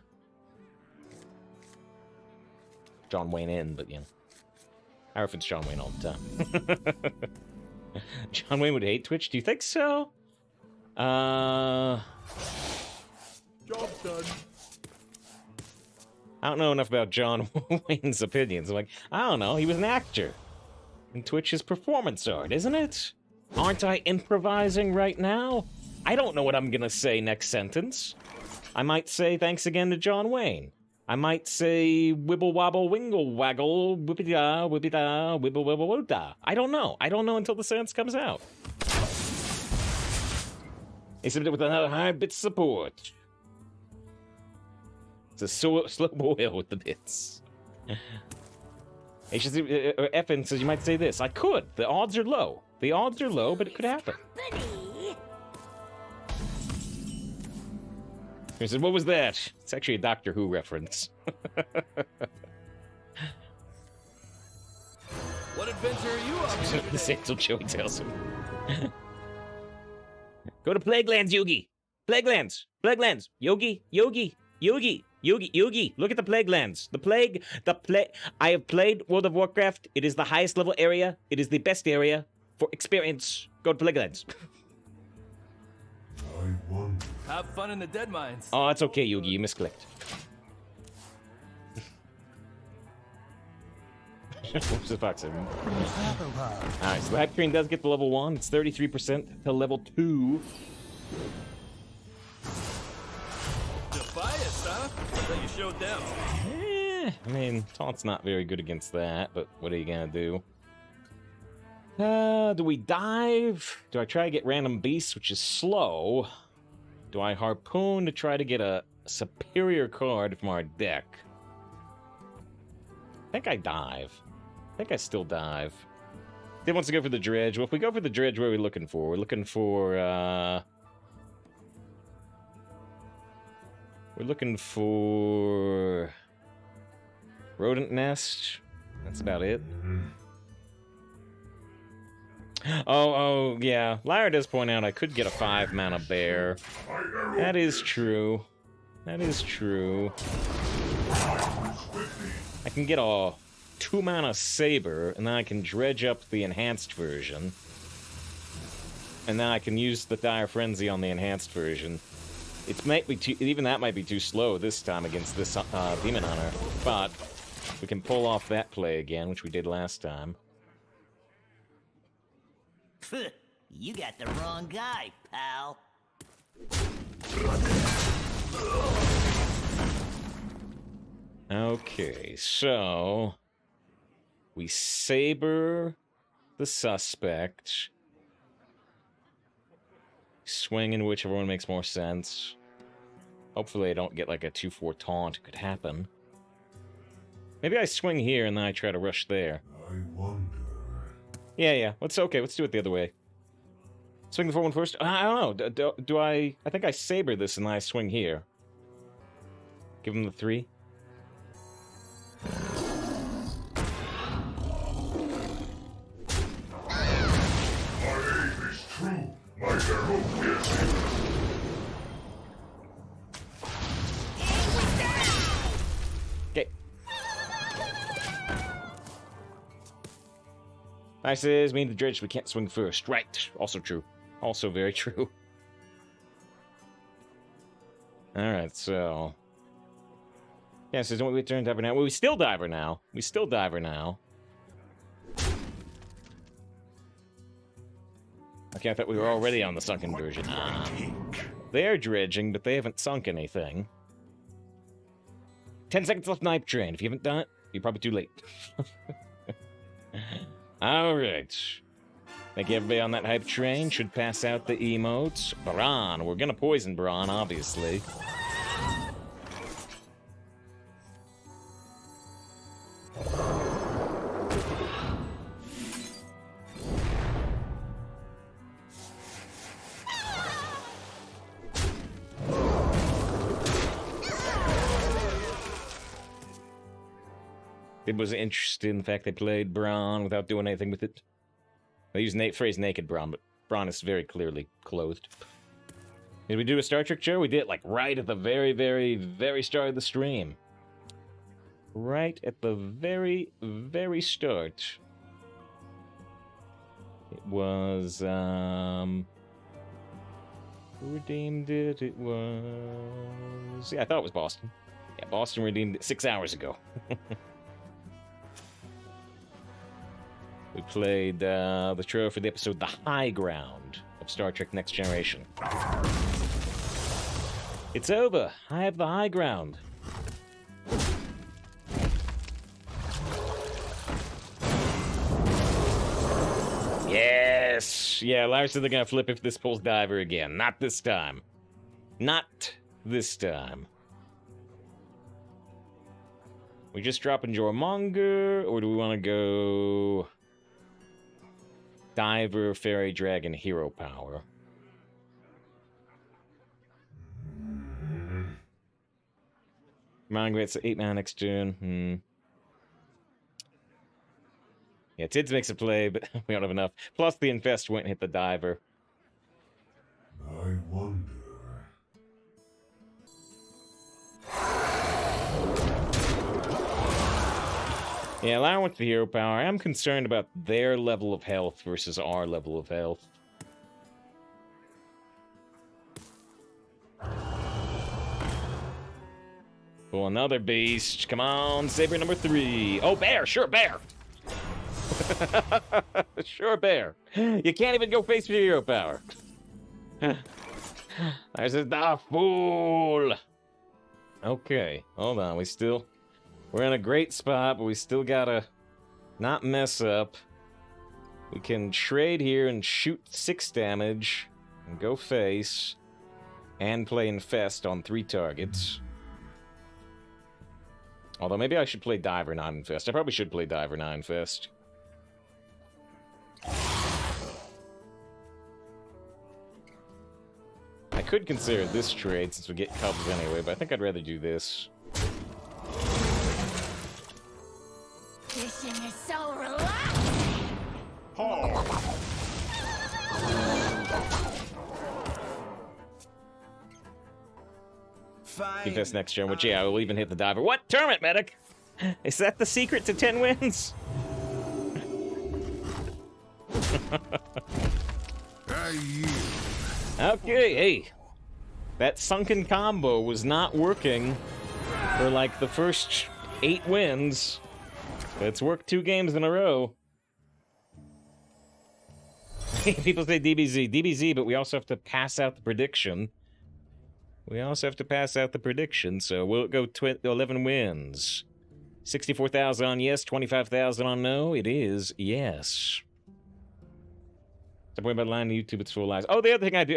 John Wayne in, but you know. I reference John Wayne all the time. John Wayne would hate Twitch? Do you think so? Job done. I don't know enough about John Wayne's opinions. I'm like, I don't know. He was an actor. And Twitch is performance art, isn't it? Aren't I improvising right now? I don't know what I'm gonna say next sentence. I might say thanks again to John Wayne. I might say wibble wobble wingle waggle whippity da wibble wibble wibble da. I don't know. I don't know until the sentence comes out. He submitted with another 100 bits support. It's a slow boil with the bits. Effin says you might say this. I could. The odds are low. The odds are low, but it could happen. He said, what was that? It's actually a Doctor Who reference. What adventure are you up to? The same till Joey tells him. Go to Plaguelands, Yogi. Plaguelands. Plaguelands. Yogi. Yogi. Yogi. Yogi. Yogi. Look at the Plaguelands. I have played World of Warcraft. It is the highest level area. It is the best area for experience. Go to Plaguelands. Have fun in the dead mines. Oh, it's okay, Yugi. You misclicked. What's the fox? Alright, so the hype train does get to level 1. It's 33% to level 2. Defiance, huh? That you showed them. I mean, Taunt's not very good against that, but what are you gonna do? Do we dive? Do I try to get random beasts, which is slow? Do I harpoon to try to get a superior card from our deck? I think I dive. I think I still dive. Dave wants to go for the dredge. Well, if we go for the dredge, what are we looking for? We're looking for, we're looking for... rodent nest. That's about it. Oh, yeah. Lyra does point out I could get a 5-mana bear. That is true. That is true. I can get a 2-mana saber, and then I can dredge up the enhanced version. And then I can use the Dire Frenzy on the enhanced version. It might be too, even that might be too slow this time against this Demon Hunter, but we can pull off that play again, which we did last time. You got the wrong guy, pal. Okay, so we saber the suspect, swing in whichever one makes more sense. Hopefully I don't get like a 2/4 taunt. It could happen. Maybe I swing here and then I try to rush there. I wonder. Yeah. Let's do it the other way. Swing the 4-1 first? I don't know. Do I... I think I saber this and then I swing here. Give him the 3. My aim is true. My arrow piercing. Okay. I says, we need the dredge, we can't swing first. Right. Also true. Also very true. Alright, so... Yeah, so don't we turn diver now? Well, we still diver now. We still diver now. Okay, I thought we were already on the sunken version. They're dredging, but they haven't sunk anything. 10 seconds left in Hype Train. If you haven't done it, you're probably too late. Alright. Thank you, everybody on that Hype Train. Should pass out the emotes. Bran. We're gonna poison Bran, obviously. It was interested in the fact they played Braun without doing anything with it. They use the phrase naked Braun, but Braun is very clearly clothed. Did we do a Star Trek show? We did, like, right at the very, very, very start of the stream. Right at the very, very start. It was, who redeemed it? It was... Yeah, I thought it was Boston. Yeah, Boston redeemed it 6 hours ago. We played the trailer for the episode The High Ground of Star Trek Next Generation. It's over. I have the high ground. Yes! Yeah, Larry said they're gonna flip if this pulls Diver again. Not this time. Not this time. We just dropping Jormonger, or do we want to go... Diver, Fairy, Dragon, Hero Power? Monger gets 8 mana next turn. Yeah, Tids makes a play, but we don't have enough. Plus the Infest went and hit the Diver. I wonder. Yeah, Lion went to the Hero Power. I am concerned about their level of health versus our level of health. Well, another beast. Come on, Saber number 3. Oh, bear! Sure, bear! Sure, bear. You can't even go face your Hero Power. There's the fool! Okay, hold on. We're in a great spot, but we still gotta not mess up. We can trade here and shoot 6 damage, and go face, and play Infest on 3 targets. Although maybe I should play Diver, not Infest. I probably should play Diver, not Infest. I could consider this trade since we get Cubs anyway, but I think I'd rather do this. Fishing is so relaxing. Fine. Infest next turn, which, yeah, we'll even hit the Diver. What? Tournament Medic? Is that the secret to 10 wins? Okay, hey. That Sunken combo was not working for, like, the first 8 wins. But it's worked 2 games in a row. People say DBZ. DBZ, but we also have to pass out the prediction. So we'll go 11 wins. 64,000 on yes, 25,000 on no. It is yes. Stop worrying about lying to YouTube, it's full lies. Oh, the other thing I had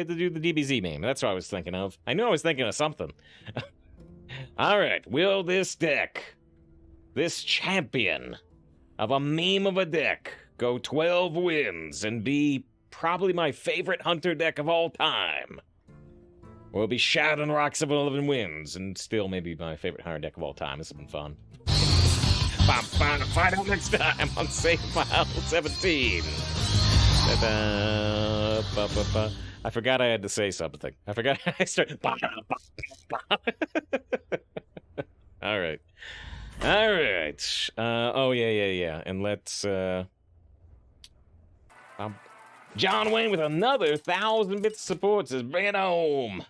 to do the DBZ meme. That's what I was thinking of. I knew I was thinking of something. Alright, will this deck, this champion of a meme of a deck, go 12 wins and be probably my favorite Hunter deck of all time? We'll be shouting rocks of 11 wins, and still maybe my favorite Hunter deck of all time. This has been fun. Find out next time on Save File 17. I forgot I had to say something. I forgot I started. All right. Oh, yeah. And let's, John Wayne with another 1,000 bits of support says, bring it home.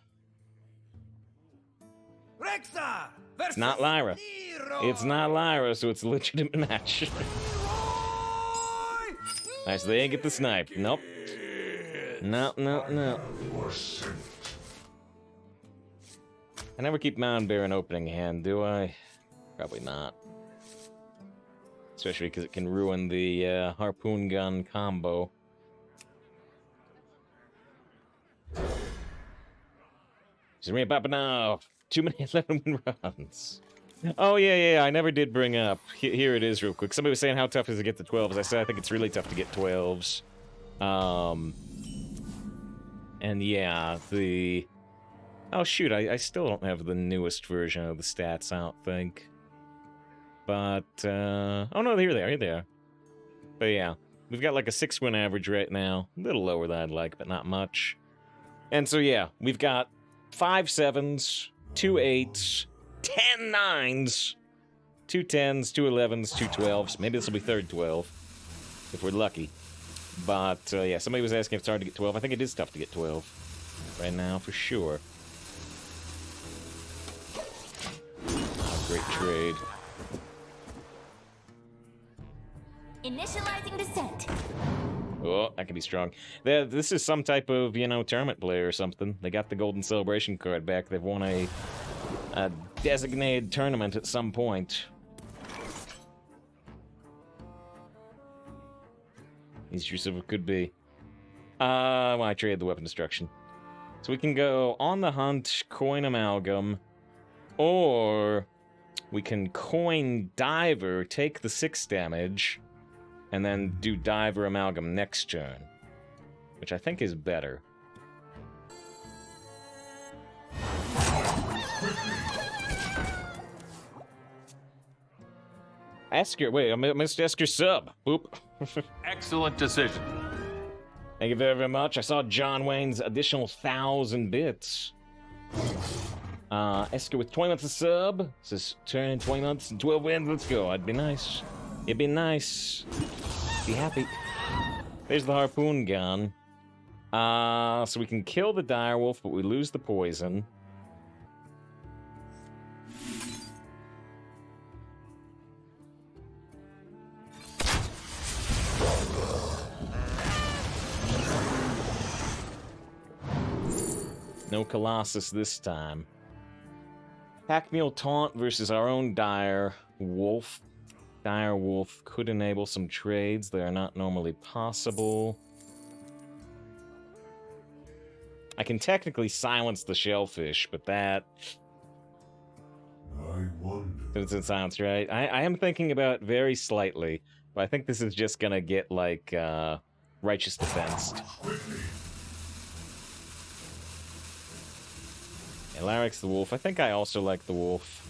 It's not Lyra. So it's a legitimate match. Nice, they ain't get the snipe. Nope. No. I never keep Mound Bear in opening hand, do I? Probably not. Especially because it can ruin the harpoon gun combo. Zerina Papanov. Too many 11 runs. Oh, yeah, I never did bring up. Here it is real quick. Somebody was saying how tough is it to get the 12s. I said I think it's really tough to get 12s. And yeah, the... Oh, shoot, I still don't have the newest version of the stats, I don't think. But, oh, no, here they are. But yeah, we've got like a 6-win average right now. A little lower than I'd like, but not much. And so, yeah, we've got 5 7s, 2 8s, 10 9s, 2 10s, 2 11s, 2 12s. Maybe this will be third 12, if we're lucky. But, yeah, somebody was asking if it's hard to get 12. I think it is tough to get 12 right now, for sure. Oh, great trade. Initializing descent. Oh, that could be strong. This is some type of, you know, tournament player or something. They got the Golden Celebration card back. They've won a designated tournament at some point. East Silver could be. Well, I traded the weapon destruction. So we can go on the hunt, coin amalgam, or we can coin diver, take the 6 damage, and then do diver amalgam next turn, which I think is better. I missed ask your sub. Boop. Excellent decision. Thank you very much. I saw John Wayne's additional 1,000 bits. Esker with 20 months of sub. Says turn 20 months and 12 wins. Let's go. It'd be nice. It'd be nice. Be happy. There's the harpoon gun. So we can kill the direwolf, but we lose the poison. No Colossus this time. Pack Mule Taunt versus our own Dire Wolf. Dire Wolf could enable some trades that are not normally possible. I can technically silence the shellfish, but that I wonder. doesn't sound right. I am thinking about it very slightly, but I think this is just gonna get, like, righteous defense. Yeah, Larry's the wolf. I think I also like the wolf.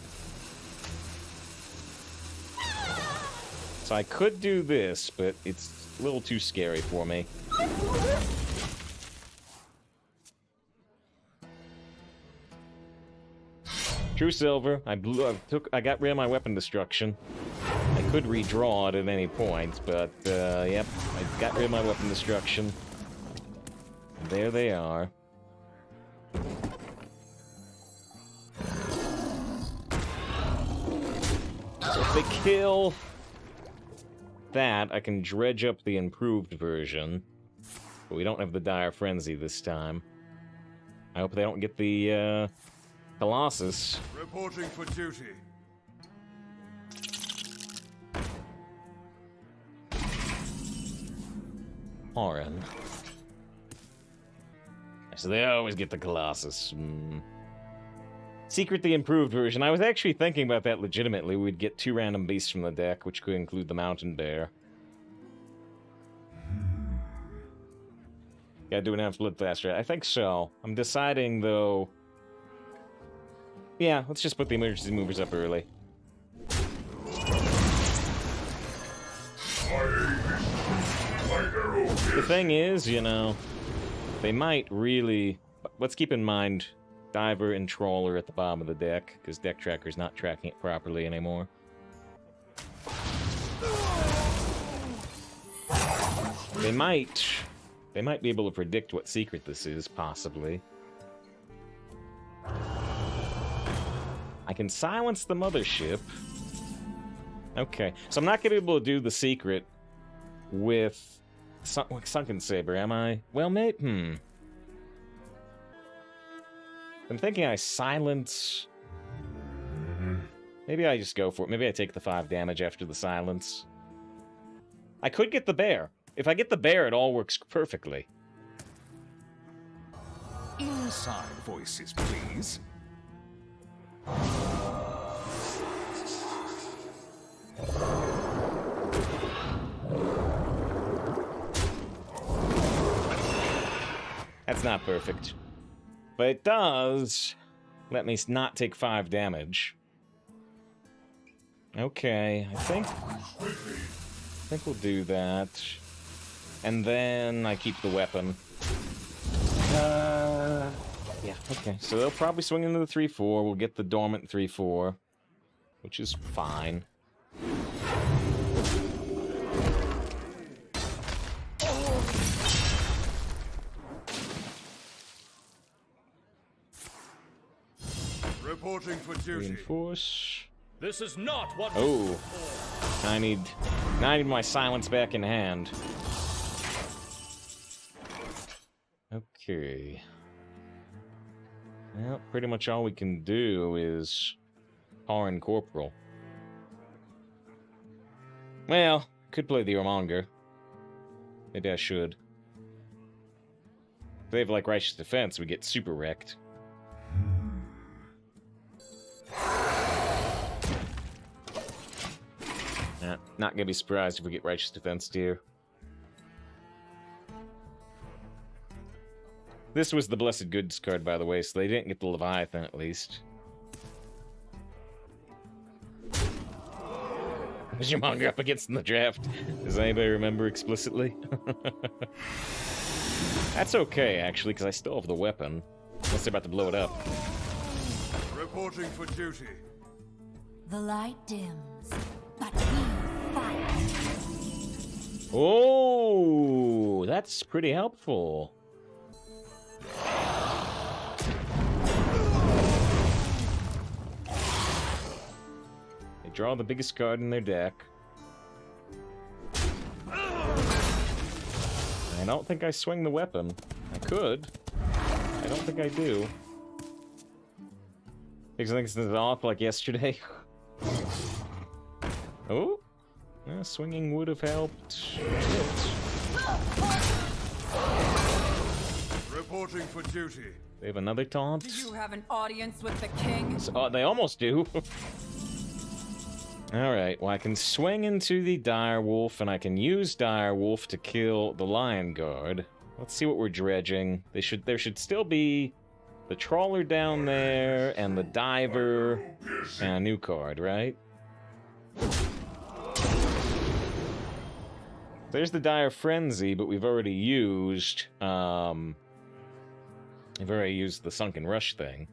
So I could do this, but it's a little too scary for me. True silver. I got rid of my weapon destruction. I could redraw it at any point, but yep, I got rid of my weapon destruction. And there they are. So if they kill that, I can dredge up the improved version. But we don't have the Dire Frenzy this time. I hope they don't get the Colossus. Reporting for duty. Orin. So they always get the Colossus. Secret the improved version. I was actually thinking about that legitimately. We'd get 2 random beasts from the deck, which could include the Mountain Bear. Gotta do an absolute faster. I think so. I'm deciding, though... Yeah, let's just put the emergency movers up early. The thing is, you know, they might really... Let's keep in mind Diver and Trawler at the bottom of the deck, because Deck Tracker's not tracking it properly anymore. They might be able to predict what secret this is, possibly. I can silence the mothership. Okay, so I'm not going to be able to do the secret with Sunken Saber, am I? Well, maybe, I'm thinking I silence... Maybe I just go for it. Maybe I take the 5 damage after the silence. I could get the bear. If I get the bear, it all works perfectly. Inside voices, please. That's not perfect. But it does let me not take 5 damage. Okay, I think we'll do that. And then I keep the weapon. Yeah, okay. So they'll probably swing into the 3-4. We'll get the dormant 3-4, which is fine. Reporting for duty. Reinforce. This is not what. Oh, I need my silence back in hand. Okay. Well, pretty much all we can do is Orin Corporal. Well, could play the Ormonger. Maybe I should. If they have like Righteous Defense, we get super wrecked. Not gonna be surprised if we get Righteous Defense here. This was the Blessed Goods card, by the way, so they didn't get the Leviathan, at least. Was your manga up against in the draft? Does anybody remember explicitly? That's okay, actually, because I still have the weapon. Unless they're about to blow it up. Reporting for duty. The light dims, but we fight. Oh, that's pretty helpful. They draw the biggest card in their deck. I don't think I swing the weapon. I could. I don't think I do. Because I think it's off like yesterday. Oh? Swinging would have helped. Reporting for duty. They have another taunt. Do you have an audience with the king? They almost do. Alright, well I can swing into the dire wolf, and I can use dire wolf to kill the lion guard. Let's see what we're dredging. There should still be the trawler down there, and the diver, and a new card, right? There's the dire frenzy, but we've already used the sunken rush thing.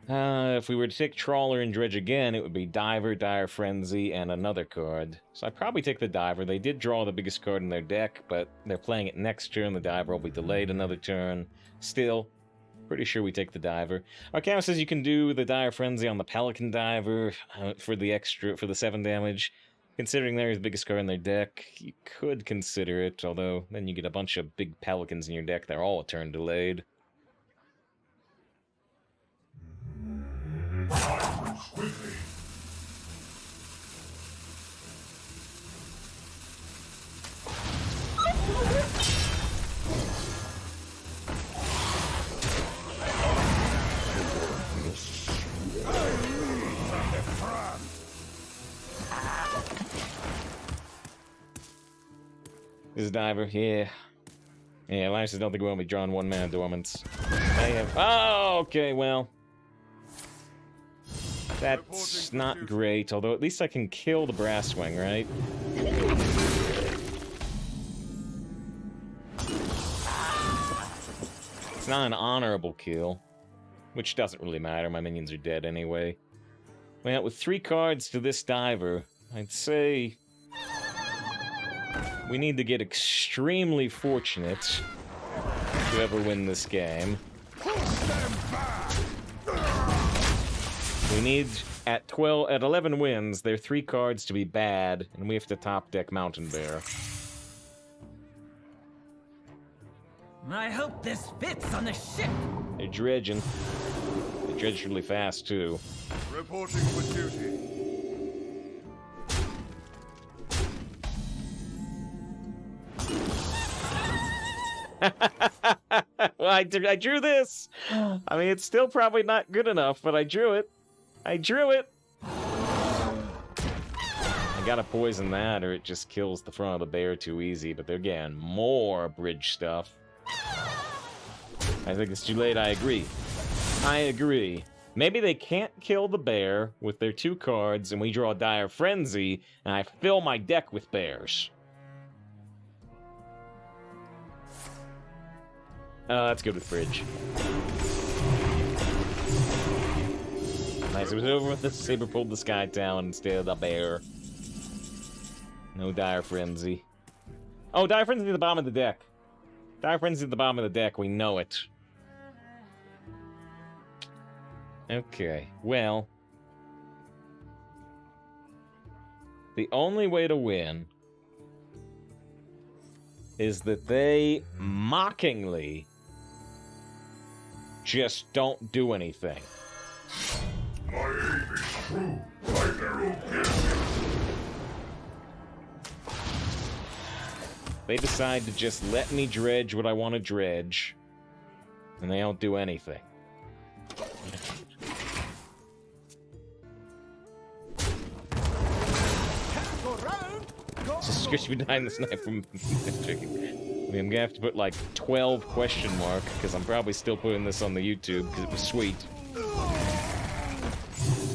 If we were to take trawler and dredge again, it would be diver, dire frenzy, and another card. So I'd probably take the diver. They did draw the biggest card in their deck, but they're playing it next turn. The diver will be delayed another turn. Still, pretty sure we take the diver. Arcana says you can do the dire frenzy on the pelican diver for the 7 damage. Considering they're the biggest card in their deck, you could consider it, although then you get a bunch of big pelicans in your deck. They're all a turn delayed. Quickly. This is diver, yeah. Yeah, Alliances don't think we'll be drawing 1-mana dormants. They have. Oh, okay, well. That's not great, although at least I can kill the Brasswing, right? It's not an honorable kill, which doesn't really matter. My minions are dead anyway. Well, with 3 cards to this diver, I'd say we need to get extremely fortunate to ever win this game. We need, at 11 wins, there are 3 cards to be bad, and we have to top deck Mountain Bear. I hope this fits on the ship. They're dredging. They dredge really fast, too. Reporting for duty. Well, I drew this. I mean, it's still probably not good enough, but I drew it. I drew it! I gotta poison that, or it just kills the front of the bear too easy, but they're getting more bridge stuff. I think it's too late, I agree. I agree. Maybe they can't kill the bear with their 2 cards, and we draw a dire frenzy, and I fill my deck with bears. Let's go with bridge. Nice, it was over with the saber pulled the sky down instead of the bear. No dire frenzy. Oh, dire frenzy at the bottom of the deck. Dire frenzy at the bottom of the deck, we know it. Okay, well. The only way to win is that they mockingly just don't do anything. My aim is true. My arrow piercing. They decide to just let me dredge what I want to dredge, and they don't do anything. Just because you died in the snipe from chicken. I mean, I'm gonna have to put like 12 question mark, because I'm probably still putting this on the YouTube, because it was sweet.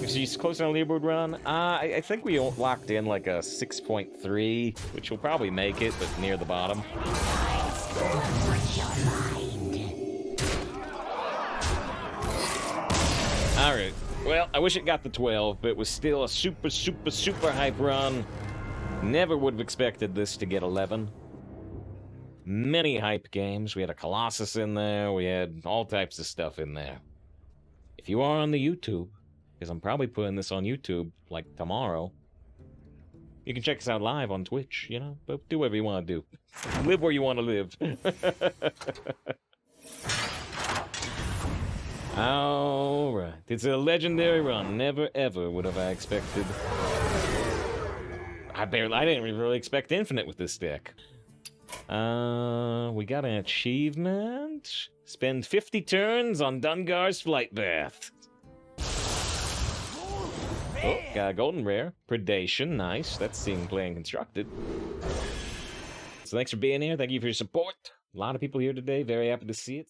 If she's close on a leaderboard run, I think we locked in like a 6.3, which will probably make it, but near the bottom. Alright, well, I wish it got the 12, but it was still a super, super, super hype run. Never would have expected this to get 11. Many hype games. We had a Colossus in there. We had all types of stuff in there. If you are on the YouTube, because I'm probably putting this on YouTube, like, tomorrow, you can check us out live on Twitch, you know? But do whatever you want to do. Live where you want to live. Alright. It's a legendary run. Never, ever would have I expected I didn't really expect infinite with this deck. We got an achievement. Spend 50 turns on Dungar's Flight Path. Oh, got a golden rare. Predation, nice. That's seeing playing constructed. So thanks for being here. Thank you for your support. A lot of people here today. Very happy to see it.